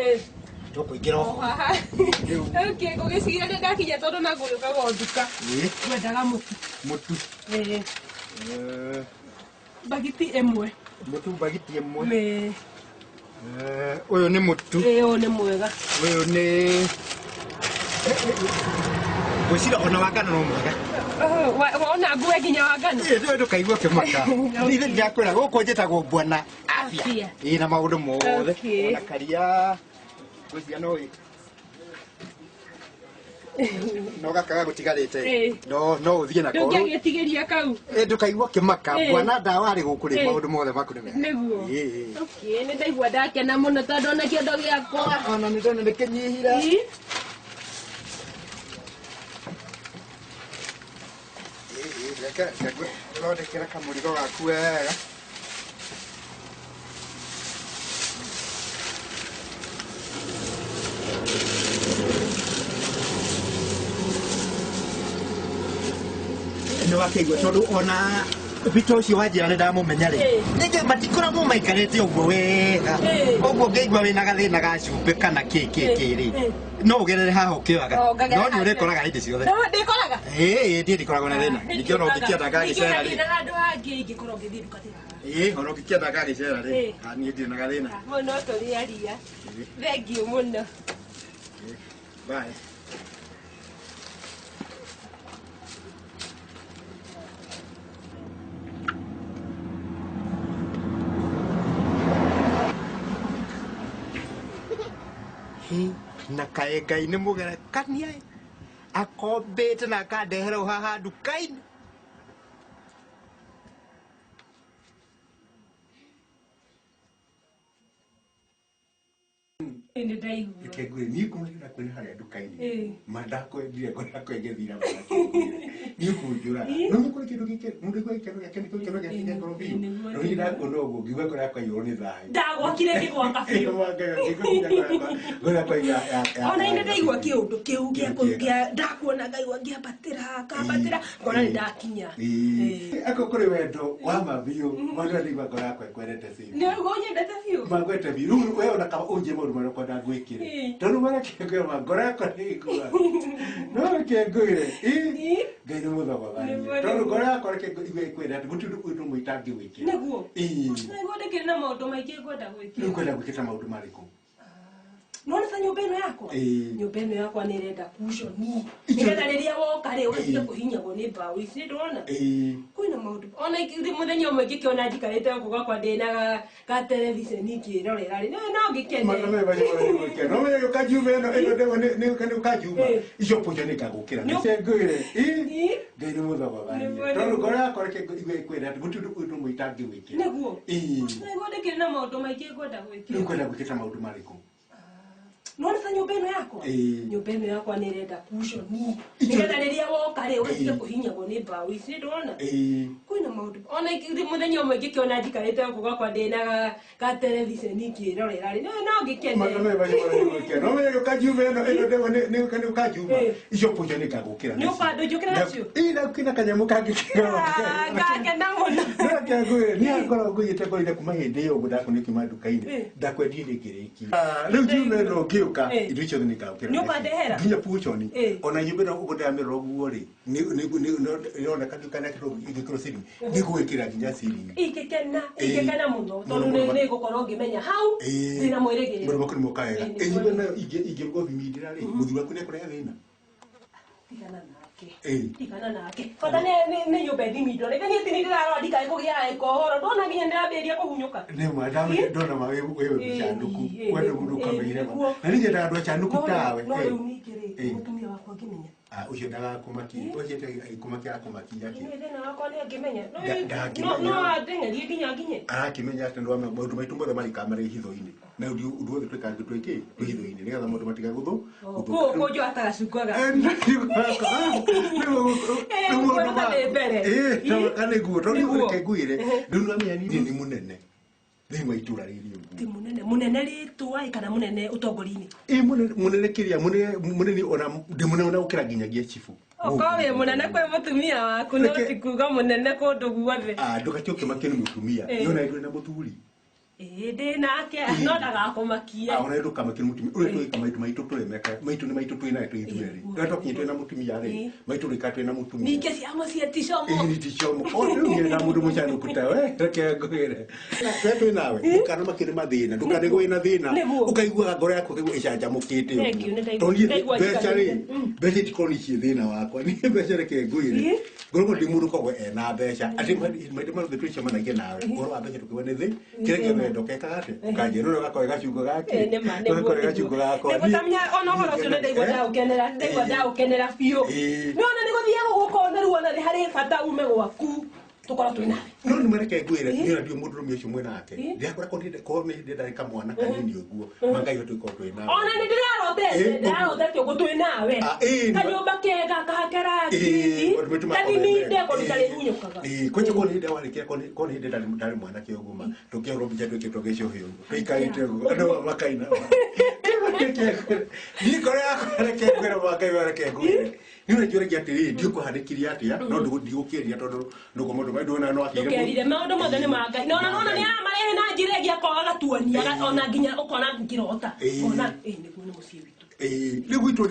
tukuingira ho okay ngugiciria ndi ndakinya tondu na nguyuka gonduka wendaga mutu bagiti emwe mutu bagiti emwe uyu ni mutu uyu ni mwega uyu ni Wesira ona wagana no mwega ona nguwe nginya wagana ndio ndukaigua kimaka nithe ndiakwira guko njitagwo bwana afya ina maundu mothe ona karia gucia no no gakaga gutigarite no uthie na koru ndungĩgĩtigĩria kau ndukaigua kimaka bwana ndawa arĩ gũkũ rĩ maũndũ mothe maku nĩ mega nĩguo okay nĩ ndaigua ndakena mũno tondũ ona kĩondo gĩakwa ona nĩ ndona nĩ kĩnyihire reke thondekera kamũrigo gaku wega nä wakeigua tondå ona bita å cio wanjä ra nä ndamåmenya rä ningä matikoragwo maikarĩte å guo wega å guo ngäigua wä na gathä na gacumbä kana kä rä no å gerere haha å kä oaga no nä å rä koraga hä ndä ciothe ndiä ndikoragwo na thä na ningä ona å ngä kä enda ngagä cera rä ona å ngä kä enda ngagä cera rä niä ndirä na gathä na no tå rä aria thengiå må no na kaä ngai nä må gerekania akombä te na akandehera å haha nduka-inä niä kå mä kwä harä a nduka-inä mandakwendire ngonakwengä thira niä kå njå ra no nä kå rä kä ndå gä kä må ndå igua ikeno gä ake nä kå ikeno gä ake ngoro biå no nä ndakuona å guo ngiuga ngoro yakwa iyå nä thayå ndagwakire ngä gwaka biå ona inä ndaigua kä å ndå kä u gä ndakuona ngaigua ngä ambatä ra ngona nä ndakinya ako kå rä wendo wa ma biå mwana ndaigua ngoro yakwa ekwerete nä guo nyendete biå magwete biå rä u we ona kaba å njä maå ndå marä kwenda ngwä kä re tondå marekengä ngoro yakwa nä igua no reke ngwä re ngai nä må thogothania tondå ngoro yakwa reke igua ikwenda atä gå tirä ndå må itangä gwä kä nĩguo nĩguo ndĩkĩrĩ na maũndũ maingĩ ngwenda gwĩkĩra rä u kwenda gwä kä ta maå ndå marä kå nona ta nyũmba ĩno yakwa nyũmba ĩno yakwa nĩ ĩrenda kushoni nĩgetha rĩrĩa woka rĩ ũgatige kũhinyagwo nĩ mbaũ ici nĩndĩrona kwĩna maũndũ ona mũthenya ũmwe ngĩkĩona njikarĩte gũkũ gwakwa ndĩna ga terebiceni ngĩrorera rĩ no ngĩkene no me yo kajuma ĩno nĩ kajuma icio pujo nĩ ngagũkĩra nĩ cengwĩre ngai nĩ mũthogothania tondũ ngoro yakwa reke igua ikwenda atä gũtirĩ ũndũ ũmwe itangĩ gwĩkĩra nĩguo nĩguo ndĩkĩrĩ na maũndũ maingĩ ngwenda gwĩkĩra rĩu kwenda gwĩkĩra ta maũndũ marĩkũ nona ta nyũmba ĩno yakwa nyũmba ĩno yakwa nĩ ĩrenda kushoni nĩgetha rĩrĩa woka rĩ ũgatige kũhinyagwo nĩ mbaũ ici nĩndĩrona kwĩna maũndũ ona mũthenya ũmwe ngĩkĩona njikarĩte gũkũ gwakwa ndĩna ga terebiceni ngĩrorera rĩ no ngĩkene no me yo kajuma ĩno nĩ kajuma icio pujo nĩ ngagũkĩra nĩ ũkandũ njũkĩra nacio kwĩna kanyamũ kangĩkĩra ngakena mũno nĩ ngoragwo ngũigĩte ngorire kuma hĩndĩ ĩyo ũguo ndakuonio kiuma nduka-inĩ ndakwendie ndĩkĩrĩki rĩu kiuma ĩno ngĩũka indo icio nĩ ngagũkĩra nĩ ũkandehera nginya puchoni ona nyũmba ĩno ũguo ndamĩrora ũguo rĩ nĩroneka kana igĩkĩrwo ciringi nĩgwĩkĩra nginya ciringi ingĩkena mũno tondũ nĩ gũkorwo ngĩmenya hau ndĩna mwĩrĩgĩrĩro mũndũ makuru moka wega nyũmba ĩno ingĩrwo bimindĩra rĩ mũthuri waku nĩekũrehe thĩna tigana nake bata nĩ nyũmba ĩthimindwo rĩngĩ niĩ tini ndĩrarora ndikaĩ kũgĩa ĩkohoro ndona nginya ndĩrambĩrĩria kũhunyũka nĩma ndona wewe mĩcanduku wendo mũndũ ũkamĩire na ningĩ ndaga andũ acanduku tawe no rĩu ningĩ rĩ mũtumia wakwa ngĩmenya ũcio ndagakũmakia ũciĩte agĩkũmakia arakũmakia kĩ thĩna wakwa nĩ angĩmenya ndangĩmenya no ateng'erie nginya nginye arakĩmenya atĩ maũndũ maitũ mothe marĩkaga marĩ hitho-inĩ na ũndũ wothe twĩkaga twĩkĩ twĩ hitho-inĩ nĩgetha maũndũ matigagũthũ kũnjũ atagacukaga nĩguo tondũ reke ngwĩre rĩu nĩwamenya niĩ nĩ mũnene thĩinĩ wa itũra rĩrĩ ũguo ti mũnene rĩtwa kana mũnene ũtongoria-inĩ mũnene kĩrĩa mũnene ona ndĩ mũnene ona gũkĩra nginyagia cibu ũkorwo wĩ mũnene kwĩ mũtumia waku no ti kuga mũnene kũndũ guothe ndũgakĩ ũkĩmakie nĩ mũtumia yona ndũrĩ na mũthuri ndĩ nake no ndagakũmakie ona ndũkamakie nĩ mũtumia ũrĩa twĩka maitũ maitũ tũremeka maitũ nĩ maitũ twĩnayo twĩ ithuerĩ rĩrĩa twakinyĩ twĩna mũtumia rĩ maitũ rĩka twĩna mũtumia ningĩ ciamo cia ticomo ticomo rĩu nĩ na mũndũ mũcanũku tawe reke ngwĩre we twĩ nawe ndũkanamakĩre mathĩna ndũkanĩgwe na thĩna ũkaiguaga ngoro yaku ũkaigua ĩcanjamũkĩte ũguo tondũ mbeca rĩ mbeca itikorwo nĩ ciĩ thĩna wakwa niĩ mbeca reke ngwĩre ngoragwo ndĩ mũndũ koragwo ena mbeca atĩ maitũ mothe twĩcemanagia nawe ũhoro wa mbeca ndũkĩuga nĩ thĩ kĩreke wendo keka ate kaje no gakoega ciugo gake ne ma ne gakoega ciugo gako ne gutamya ona horo cio ndeigua ndagukenera biũ nĩona nĩ gũthiaga gũkona rĩu ona nĩ harĩ bata ume gwaku tũkorwo twĩnawe no nĩ mareke ngwĩre nĩona ndio mũndũ rũmĩ ũcio mwĩnake ndiakora korwo nĩ ndĩndarĩ kamwana kanini ũguo mangai tũkorwo twĩnawe ona nĩ ndĩrarotete ũguo twĩnawe kanyũmba kega kahakeraki kanininde kũndũ tarĩ hunyũkaga kwenye korwo nĩ ndarĩkia korwo nĩ ndarĩ mwanake ũguo ma tũkĩorwo mbica twĩkĩtwo gĩcohĩ ũguo tũikarĩte ũguo andũ makaina ndikore yakoreke ngwĩra mangai wareke ngwĩre nĩona kĩũragia atĩrĩ ndiũkũhandĩkirie atĩa no ndigũkĩria tondũ nũguo mũndũ maindũona no akĩrire maũndũ mothe nĩ ma Ngai nona nĩ amarehe na njĩra ĩngĩ akoga gatuonia ona nginya ũkona ngĩrota ona nĩguo nĩ mũciĩ witũ rĩu gwitũ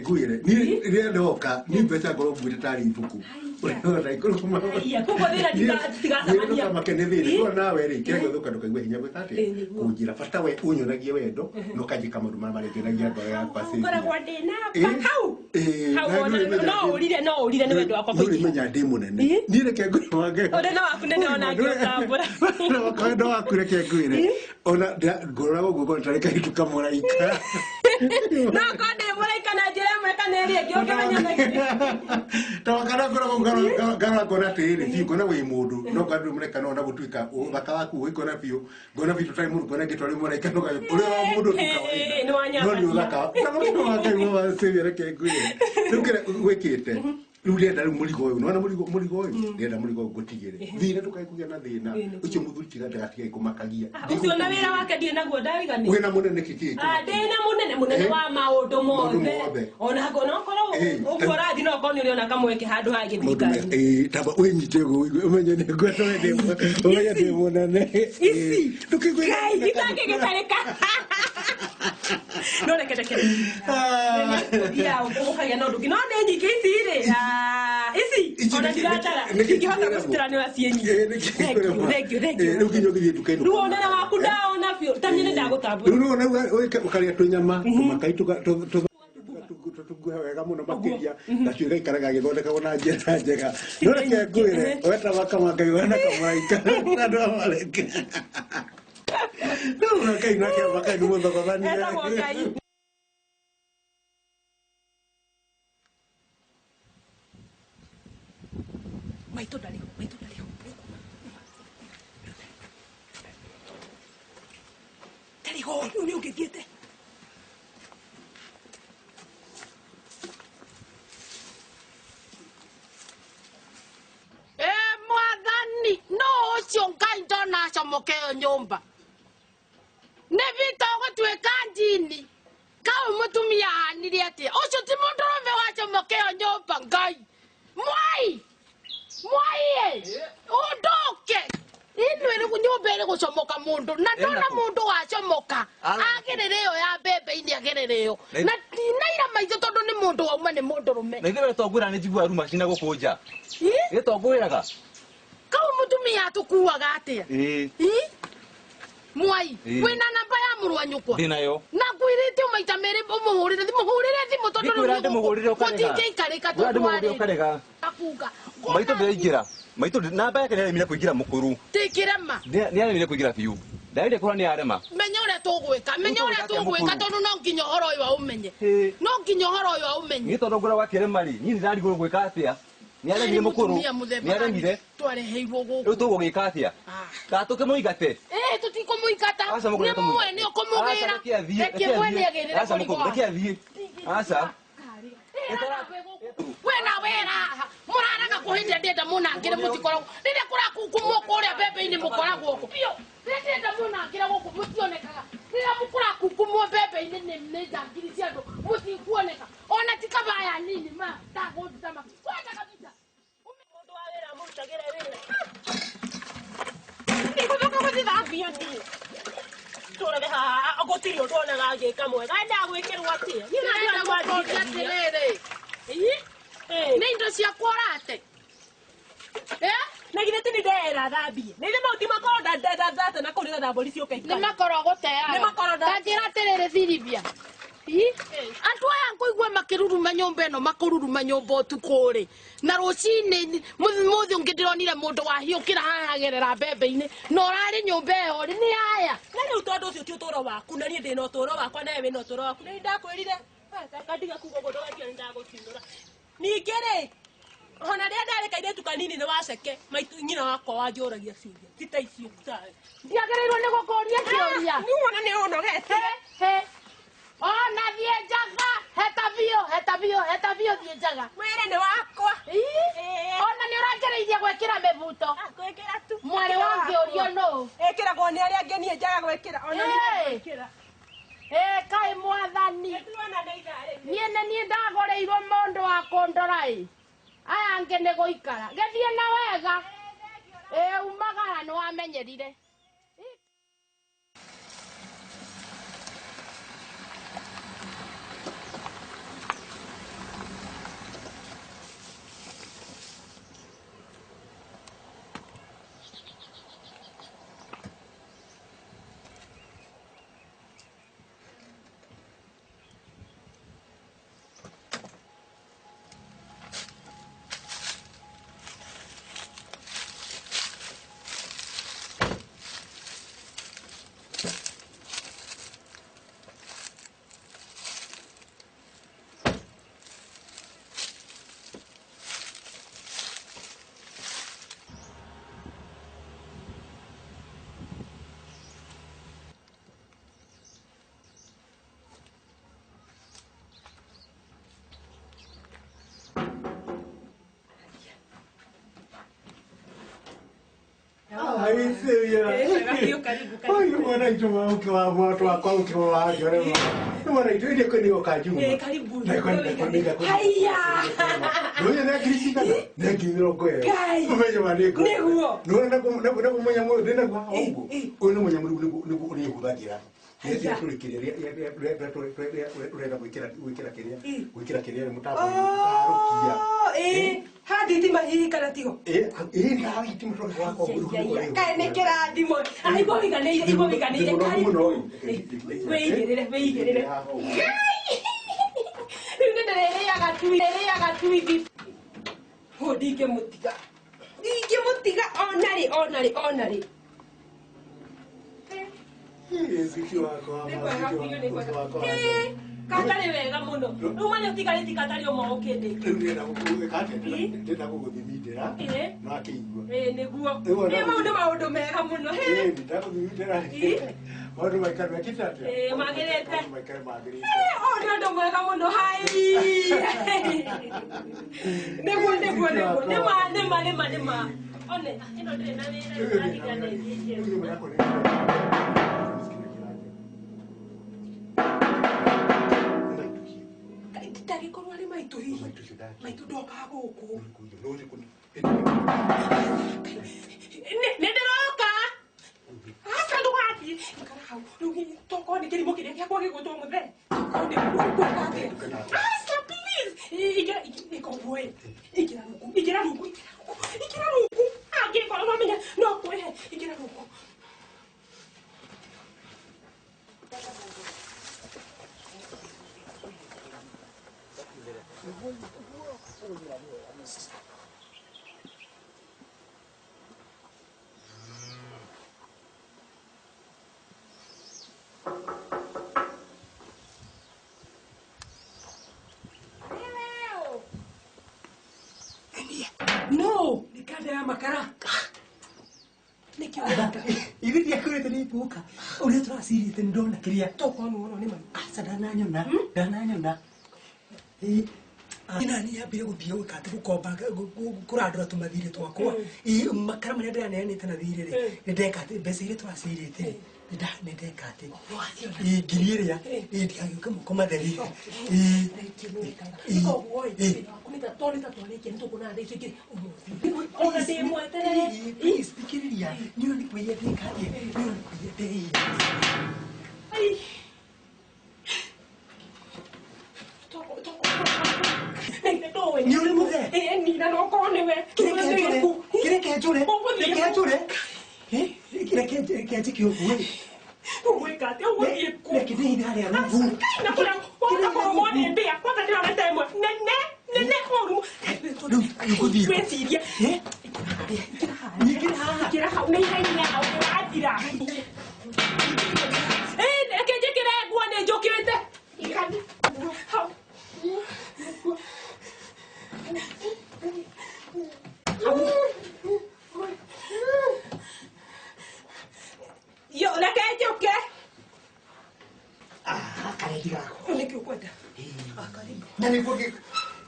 ngwĩre rĩrĩa ndoka nĩ mbeca ngorwo nguĩte tarĩ ibuku nawe rĩ kĩrĩa gĩothe ũka ndũkaigua hinya gwĩka atĩ kũnjĩra bata we ũnyonagie wendo no kanjĩka maũndũ marĩa marĩngenagia ngoro yakwa ngoragwo ndĩna hau no ũrire nĩ wendo wakwa menya ndĩ mũnene niĩ reke ngwĩre wange ũnene waku nene ona ngĩotambũra wendo waku reke ngwĩre ona ngũrora ũguo ngorwo ntarĩ kahitu kamũraika no korwo ndĩ mũraika na njĩra ĩmwe kana ĩrĩa ĩngĩ ũkĩmenya tondũ kana ngoragwo ngona atĩrĩrĩ biũ ngona wĩ mũndũ no kana ndĩ mũraika no na gũtuĩka ũthaka waku ũgĩkona biũ ngona biũ tũtarĩ mũndũ ngona ngĩtwarĩ mũraika no ũrĩa wa mũndũ tu kawaida no nĩ ũthaka na mũndũ wa Ngai wa Savior reke ngwĩre rĩu kĩrĩa gwĩkĩte rĩu ndĩrenda rĩu mũrigo ũyũ nĩwona mũrigo ũyũ ndĩrenda mũrigo ũyũ ngũtigĩre thĩna ndũkaigũgĩa na thĩna ũcio mũthuri ndagatigai kũmakagia ũcio na wĩra wake ndirĩ naguo ndariganĩra wĩna mũnene kĩkĩĩ ndĩna mũnene wa maũndũ mothe ona okorwo ũguo ũrathi no okorwo nĩ ũrĩona kamweke handũ ha gĩthirikari tamba wĩnyite ũguo ũmenye nĩ ngweta ũmenye ndĩ mũnene Ngai gĩtange gĩtarĩka no reke ya ũkagia na ũndũ no nĩ nyingĩ ici rĩ ici ona ndiratara ingĩhota gũcitirania ciĩ nyingĩ rĩu nginya ũgĩthiĩ nduka-inĩ rĩu onana waku ndaona biũ tamĩ nĩ ndagũtambũra rĩu nĩwona ũkarĩa tũnyama tũmakai tũguhe wega mũno makĩria gacuĩ gaikara gagĩthondekagwo na njĩra njega no reke ngwĩre weta makama Ngai wena kamũraika andũ amareke no Ngai nake makai nĩ mũthogothania maitũ ndariho tariho rĩu nĩ ũngĩthiĩte mwathani no ũcio Ngai ndona acomoke ĩyo nyũmba nĩ vita ũgũtuĩka njini kaũ mũtumia ahanire atĩa ũcio ti mũndũrũme wacomoke ĩyo nyũmba Ngai mwai ũndoke ino ĩrĩ nyũmba ĩrĩ gũcomoka mũndũ na ndona mũndũ wacomoka agĩrĩre ĩyo ya mbembe-inĩ agĩrĩre ĩyo na ndinaira maitho tondũ nĩ mũndũ wauma nĩ mũndũrũme na ithuĩ tongwĩra nĩ njiguaga ruma cina gũkũ nja tongwĩraga kaũ mũtumia atũkuaga atĩa mwai wĩna namba ya mũrũ wa nyũkwa ndĩnayo na ngwĩrĩte maita merĩ ũmũhũrĩre thimũ tondũ ndũngĩikarĩka tondũ akuga maitũ ndĩraingĩra maitũ namba yake nĩaremire kũingĩra mũkũrũ tĩkĩre ma nĩaremire kũingĩra biũ ndarĩre kũrwo nĩarema menya ũrĩa tũgwĩka tondũ no nginya ũhoro ũyũ aũmenye nĩ tondũ ngũra gwakĩrema rĩ niĩ nĩndarigũrwo gwĩka atĩa nĩaremire mũkũrũ nĩaremire twareheirwo gũkũ rĩu tũgũgĩka atĩa kana tũkĩmũingate tũtikũmũingata nĩ mwene ũkũmũgĩra reke mwene agĩrĩre reke athiĩ aca wena wera mũraraga kũhĩndĩa ndĩenda mũnangĩre mũtikoragwo rĩrĩa kũrakumwo kũrĩa mbembe-inĩ mũkoragwo biũ rĩrĩa ndĩenda mũnangĩre gũkũ mũtionekaga rĩrĩa mũkũrakumwo mbembe-inĩ nĩ njangiri cia andũ mũtikuoneka ona ti kabaya nini ma ndagũndutama kwenda kabisa mũndũ wa wĩra mũrutagĩre wĩra nĩgũthoka gũthithambia niĩ tũrage haha gũtirĩ ũndũ onaga ngĩka mwega ndagwĩkĩrwo atĩa atĩrĩrĩ nĩ indo ciakwa ũrate na githĩ ti nĩ ndera thambie nĩ ithe mauti makorwo ndathate na kũu nĩgetha mbũri ciũke nĩ makoro gũteaga kanjĩra atĩrĩrĩ Silvia Andu aya ngoigua makiruruma nyumba ino makururuma nyumba utuku ri na rucini muthi ungidironire mundu wahiukira hahagerera mbembe-ini na urari nyumba iyo ri ni aya na riu tondu ucio ti uturo waku na nie ndina uturo wakwa nawe wina uturo waku na ndakwirire kadiga kugo godo gakia ndagutinura ningi ri ona ria ndarekaire tu kanini ni waceke maitu nyina wakwa wanjuragia ciuria ti ta icio tae ndiagĩrĩirwo nĩ gũkũria kĩũria ni wona ni onogete ona thiĩ njaga heta biũ thiĩ njaga mwere ni wakwa ona nĩ ũrangereirie gwĩkĩra mĩbuto gwĩkĩra tu mwarĩ wa ngĩũrio nũ ĩkĩragwo nĩ arĩa angĩ niĩ njaga gwĩkĩra ona gwĩkĩra kaĩ mwathani niĩ nĩ niĩ ndagũrĩirwo mũndũ wa kũndora aya angĩ nĩ gũikara gĩthiĩ na wega umagara nĩ wamenyerire hadi tima hii kana tigo na tima ro kwa ko kae ne kera dimo ai bo biganire kari weigirire ndirere ya gatui hodike mutiga onari katari wega muno umanye utigariti katari omo okende ndenda guguthimindira nakigua niguo ni maundu mega muno ndaguthimindira maundu maikara mekitate magirite magirite ni undu mwega muno hai niguo ni ma one ino ndire na wira ndiganĩrie ndagĩkorwo arĩ maitũ hihi maitũ ndoka gũkũ nĩ ndĩroka aca ndũgathiĩ ikara hau rĩu tokorwo nĩ kĩrimũ kĩrĩa gĩakwa gĩgũtwo mũthee tokorwo nĩ gwĩka atĩa aca please ĩkoguo ĩkĩra rungu angĩkorwo no menya no kwĩhe ĩkĩra rungu No, ni kada ya makara. Niki waka. Ibi dia kure tani buka. Ule tra siri tani dona kiria. Toko no ni man. Asa dana nyona. Nani yambire guthie ukate gukomba kuradura tumathire twakwa makara maria ndiranenete na thire ri ndekate mbeca iria twacirite ndekate ngiri iria ndiagĩũka moko matheri thikĩrĩria niũ nĩ kwĩya ndĩkatie niũ nĩ kwĩya ndĩia ni ule mzee ni na no kone we kile njure kile kio kuwe uwe kate uwe kile kidei ndani ya Mungu na kuna Kira ko mo ne mbia kwa ta ndira ta mo. Ne ko ru. Twetiria. Kira ha ne hai ne ha wa atira. Ke je kira gwa ne jokirete. Ikani. Ha. Yo, la que yo qué? Ah, kare digako. Ole que kwenda. Karibu. Na niguo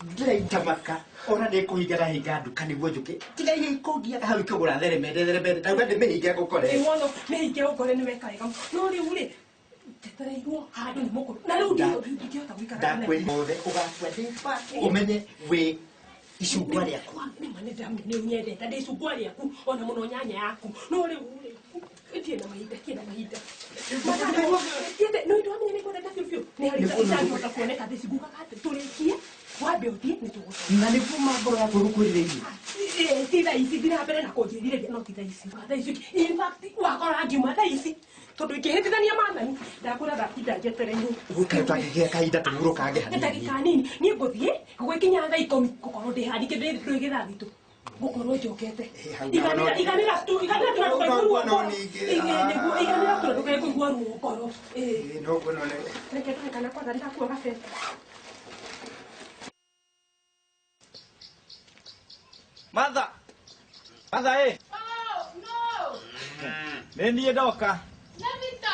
ndĩraita maka ona ndĩkũhingĩra hinga nduka nĩguo njũke tiga ikũngiaga hau ikũgũra theremende ndauga ndĩmĩhinge ngũkore Imono mĩhinge ũkore nĩ wekaga no rĩu rĩ tetereirwo handũ nĩ mũkũrũ na rĩu ndingĩhota gũikara ndakwĩrire ũgatua ndĩba ũmenye wĩ icungwa rĩakwa nĩma nĩ ũnyendete ndĩ icungwa rĩaku ona mũno nyanya yaku no rĩu rĩ tiena mahinda no indo amenye nĩ kwendete biũ nĩ harĩ itangĩhota kuoneka ndĩcigugaga atĩ tũrĩkie wambe ũthiĩ nĩ tũgũcoka na nĩguo mangoro yaku gũkwĩrĩire ti thaa ici thira mbere na kũnjĩrire no ti thaa ici in fact wakora ngiuma thaa ici tondũ ingĩhĩtithania maathani ndakwĩra ndatinda njetereirwo ũkatwagĩgĩa kahinda tũhurũkange hanini ndagĩka nini niĩ ngũthiĩ gũgĩkinya thaa ikũmi gũkorwo ndĩhandĩke ndĩ gĩthathi tu gũkorwo njokete iganĩra tũrĩa ndũkaigua ruo ngoro noguo none reke tũrekana kwanza ndakuo gabete Martha, eh. Oh, no. Nĩ niĩ ndoka. Nevita.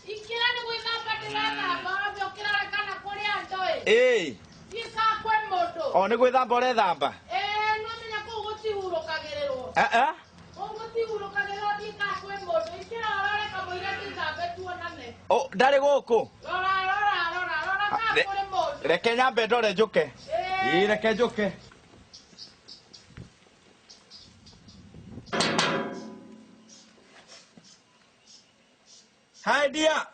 Ikira nĩ gwĩthamba ndĩrethamba wambe ũkĩrarekana kũrĩa ndũĩ. Ika kwĩ mũndũ. O nĩ gwĩthamba ũrethamba. No menya kũu gũtihurũkagĩrĩrwo. Kũu gũtihurũkagĩrĩrwo ika kwĩ mũndũ. Ikira ũrore kamũira ndĩthambe tuonane. Ndarĩ gũkũ. Rora kana kũrĩ mũndũ. Reke nyambe ndore njũke. Reke njũke. Hi dear.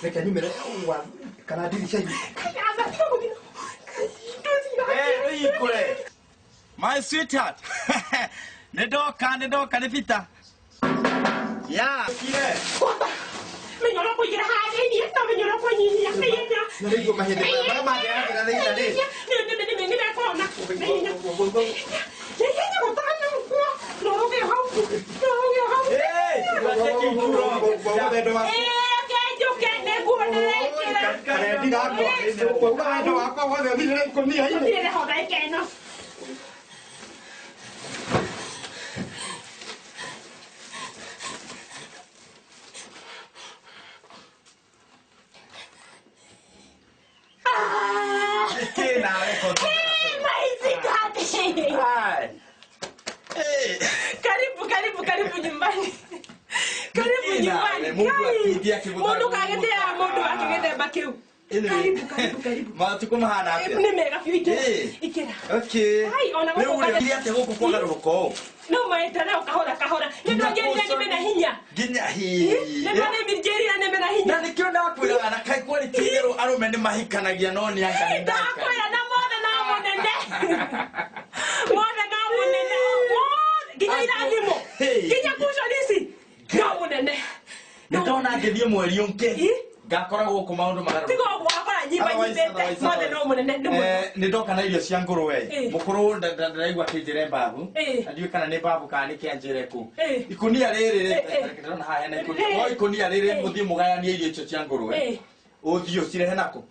reke nyumĩre kana ndirica-inĩ My sweetheart. Nĩ ndoka nĩ Peter. Yeah, kire. Menyora kũigĩra haha thĩinĩ na menyora kũnyihia naihenya na nĩguo mahĩndĩ marĩa mangĩagĩra naihenya nĩmekona naihenya gũtanyũkwo rũrũgĩ hau kenjũke nĩguo nĩrekĩra ndigakwa wendo wakwa wothe ũthirĩre ikũnia-inĩ ũthirĩre hotha ĩkeno Karibu nyumbani. Karibu nyumbani. Mundu kagetea mundu akigethemba kiu. Karibu. Matuko mahana atia. Ni mega biũ ikera. Okay. Ai ona Rĩu ũrĩa atĩa gũkũ kwagarũrũka ũũ. No maita na kahora. Nĩ ndongerire nĩ mena hinya. Nginya hi. Nĩ mane mirjeria nĩ mena hinya. Na nĩkĩo ndakwĩraga na kaĩ quality yerũ arũme nĩ mahikanagia no nĩ anga nĩ ndaka. Ndakwĩra na mothe na mũnene. Mothe na mũnene. Nginya irathimo. Nginya kuconisi. No mũnene. Nĩ ndona ngĩthiĩ mweri ũngĩ. Ngakora gũkũ maũndũ magarũrũka. Tiga gwakora nyibanyibĩte mothe no mũnene. Nĩ ndoka na irio cia ngũrwe. Mũkũrũ ndĩraigua kĩnjĩre mbabu. Ndiũĩ kana nĩ mbabu kana nĩ kĩanjĩre kũ. Ikũnia rĩrĩ ndĩrona haha hena ikũnia. O ikũnia rĩrĩ mũthiĩ mũgayanie irio icio cia ngũrwe. Ũthiĩ ũcirehe nako.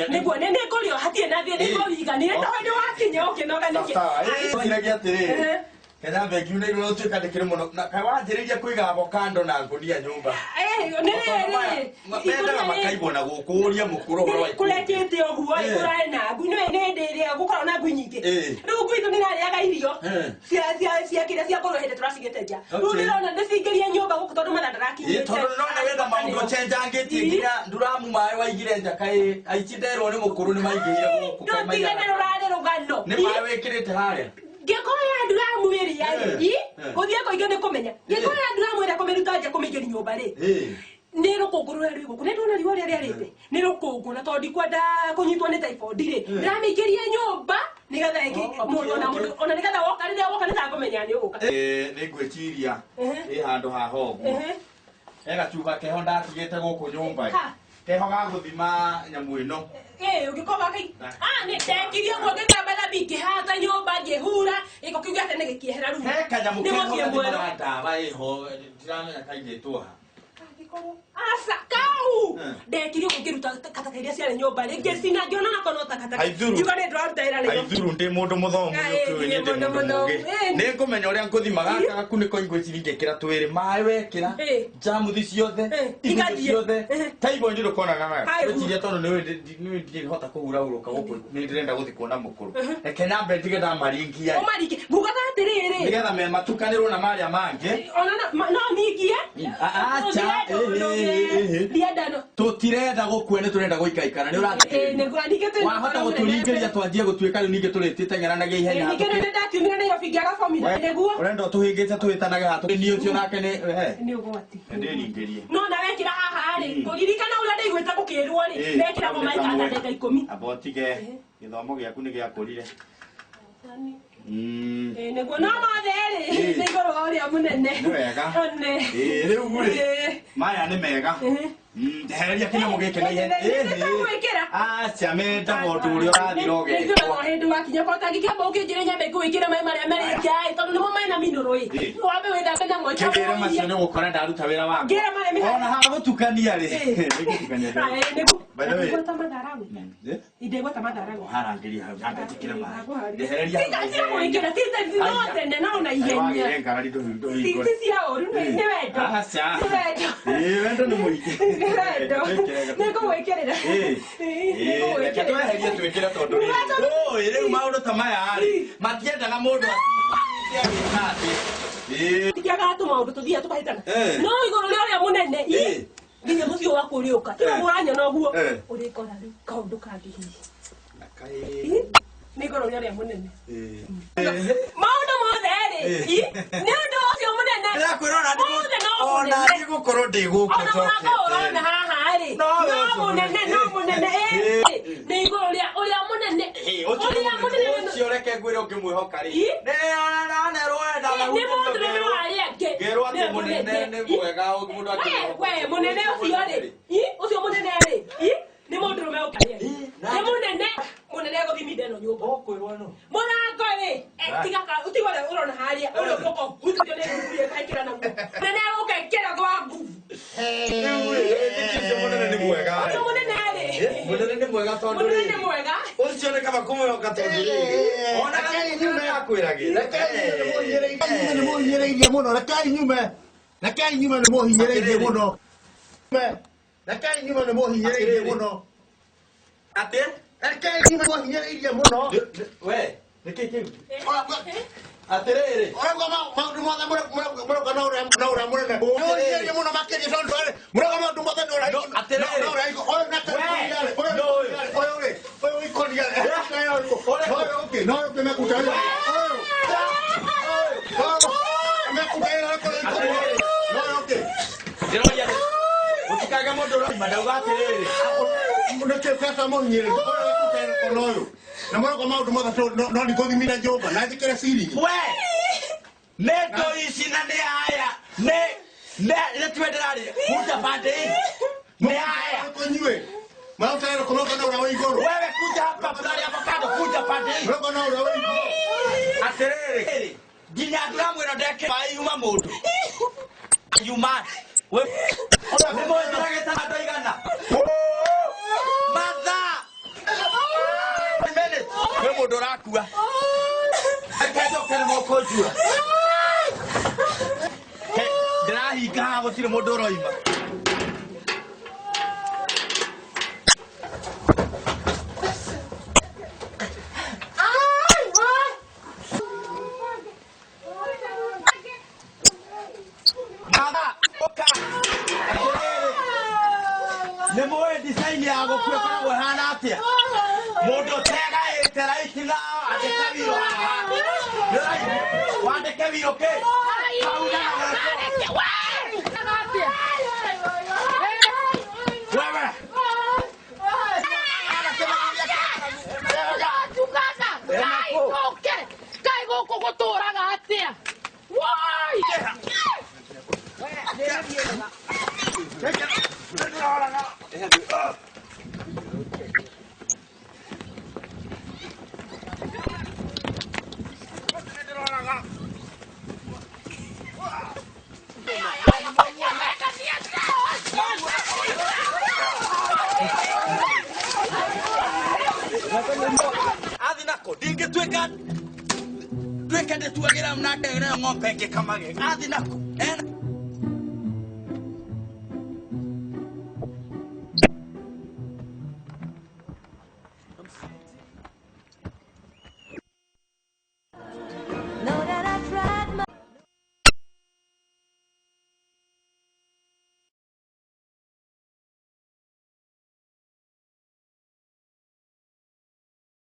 Nĩguo nĩ ngũrĩo hatirĩ na thiĩ nĩguo wiganire no nĩ wakinya ũkĩnoganĩkie. Ĩciragia atĩrĩrĩ. Kenya bengi nĩ rwo tuĩka ndĩkĩrĩ mũno na kaĩ wanjĩrĩirie kũiga avocado na ngũnia nyũmba. Mendaga makaigwo na gũkũ ũria mũkũrũ ũhoro wa ikũnia. Kũrekĩte ũguo kũrarĩ na ngui no nĩ hĩndĩ ĩrĩa gũkorwo na ngui nyingĩ. Rĩu ngui icio nĩ narĩaga irio cia kĩrĩa cia ngũrwe hĩndĩ tũracigĩte nja. Rĩu ndĩrona ndĩcingĩrie nyũmba gũkũ tondũ matha ndarakinyĩte. Tondũ nĩrona wenda maũndũ cenjangĩtie nginya nduramu maĩ waigire nja kaĩ aici nderwo nĩ mũkũrũ nĩ maingĩhire gũkũ. Ndũtigane rũrarĩ rũgano. Nĩ maĩ wĩkĩrĩte harĩa. Ngĩkoya nduramu ĩrĩ yarĩ gũthiĩ kũingĩ nĩ kũmenya ngĩkoya nduramu ĩrĩa kũmĩruta nja kũmĩingĩria nyũmba rĩ nä rå kå ngå rå rä rä gå kå nä ndona riå rä a rä arä nä rå kå ngå na tondå ndikwenda kå nyitwo nä taibondi rä ndä ramä ingä rie nyå mba nä getha ona nä getha woka rä rä a woka nä tangå menya nä å gå ka nä ngwä ciria ä handå haha å guo egacuba keho ndatigä te gå kå nyå mba keho ga gå thima nyamå ä no å ngä korwo nä ndekirie guo ngä tamba thambi ngä hata nyå mba ngä hura gä ko kä u gä ake nä gä kiehera rä he kanyamå kehogathimara ndawa ä ho ndiramenya kaigä two ha aca kau ndekirie gå ngä ruta kataka iria ciarä nyå mba rä ngä cina ngä ona nakorwo no takataka ngiuga nä ndåraruta wä ra rä aithuru ndä må ndå må thomu nä ndä må ndå må gä nä ngå menya å rä a ngå thima gaka gakunä ko ingå ciri ngä kä ra twä rä maä wekä ra njamuthi ciothe indo ciothe taigua ndä rå konaga wega ciria tondå nä ndirä hota kå hura hurå ka gå kå nä ndä renda gå thiä kuona må kå rå reke nambe ndige ndamaringia ngugaga atä rä nä getha me matukanä rwo na marä a mangä no ningie tutirenda gukuene turenda guikaikara ni wahota guturingĩria twanjie gũtuĩka rĩu ningĩ tũrĩtĩte ng'eranagia ihenya urenda ũtũhĩngĩte tũhĩtanage hatũ nĩ ũcio nake ndĩringĩrie no na wekĩra haha rĩ kũririkana ũrĩa ndĩiguĩte gũkĩrwo rĩ wekĩra mo maita ndagĩka 10 amba ũtige gĩthomo gĩaku nĩ gĩakũrire nĩguo no mothe rĩ nĩ igũrũ wa ũrĩa mũnene nĩ wega rĩu rĩ maya nĩ mega ndehereria kĩnyamũ gĩkĩ na ihenya aca mendaga ũndũ ũrĩa ũrathira ũgekwo hĩndĩ wakinya korwo tangĩkĩamba ũkĩnjĩre nyambe ngũĩkĩre maĩ marĩa marĩkia tondũ nĩmo maĩ na minũrũ ĩ wambe wĩthambe na mwĩka kĩgĩre macio nĩ gũkora ndaruta wĩra waku ona ha gũtukania rĩ ndĩgweta matharagu ndĩgweta matharagu harangĩria hau nyambe njĩkĩre maĩ ndehereria gwĩkĩra titene no na ihenya ngarari ndũhingũre ti cia ũru nĩ wendo aca wendo nĩ mũingĩ nĩngũgwĩkĩrĩra reke tweherie twĩkĩre tondũ rĩu maũndũ ta maya rĩ matiendaga mũndũ tikiaga tå maå ndå tå thia tå kahätana no igå rå rä a å rä a må nene nginya må ciå wakå rä å ka tä må ranyona å guo å rä kora rä u kaå ndå kangä hihi nä igå rå rä a å rä a må nene maå ndå mothe rä nä å ndå å cio må nene ona ndigå korwo ndä gå ona haha rä no må nene nä igå rå rä a å rä a må nene ũcio reke ngwĩre ũngĩmwĩhoka rĩ nĩranerwo endaga nĩ mũndũ nĩ warĩ angĩ ngerwo atĩ mũnene nĩ mwega mũndũ we mũnene ũcio rĩ ũcio mũnene rĩ nĩ mũndũ rũme ũkarĩ nĩ mũnene egũthiminde ĩno nyũmba mũrango rĩ tiga ũrĩa ũrona harĩa ũrĩa ũgũka hutĩtio nĩ nguruburia kaingĩra naguo mũnene egũkekĩra gwa nguvu mũnene nĩ mwega ũcio mũnene rĩ mũnene nĩ mwega tondũ mũnene nĩ mwega ũcio nĩ kaba kũmwĩhoka tondũ rĩ ona nyume yakwĩragĩra nĩ mũhinyĩrĩirie mũno rekei nyume nĩ mũhinyĩrĩirie mũno rekei nyume nĩ mũhinyĩrĩirie mũno atĩ rekei nyume mũhinyĩrĩirie mũno we nĩkĩ kĩu atĩrĩrĩ ũrauga maũndũ mothe mũroka na ũrĩa mũnene mũhinyĩrĩirie mũno makĩria tondũ mũroka maũndũ mothe nĩ ũyũ ikoria no ũkĩmekuta ndĩroria gũtikaga mũndũ ũroima ndauga atĩrĩrĩ nĩkĩkata mũhinyĩrĩirie ũyũ na mũroka maũndũ mothe no nĩkũthimire nyũmba na njĩkĩre ciringi we nĩ ndũ ici na nĩ haya nĩ twenderaria kuja pande nĩ haya kũnyuĩ maũtaĩra kũroka na ũrĩa wĩ igũrũ wewe kuja hapa fulani avocado kuja pande mũroka na ũrĩa wĩ igũrũ atĩrĩrĩ nginya ndĩramwĩra ndeke yuma mũndũ yuma we nĩ mũndũragĩta andũ aigana mathaa we mũndũ ũrakua akajokere moko njua ndĩrahinga haha gũtirĩ mũndũ ũroima nĩ mũĩ design ya gũkua koragwo ĩhana atĩa mũndũ ũtegaĩte raiti nao andĩka wiro haha wandĩke wiro kĩ hau na gũkũ Athi nako ndingĩtuĩka ndetuagĩra na ndegere ng'ombe ngĩkamage athi nako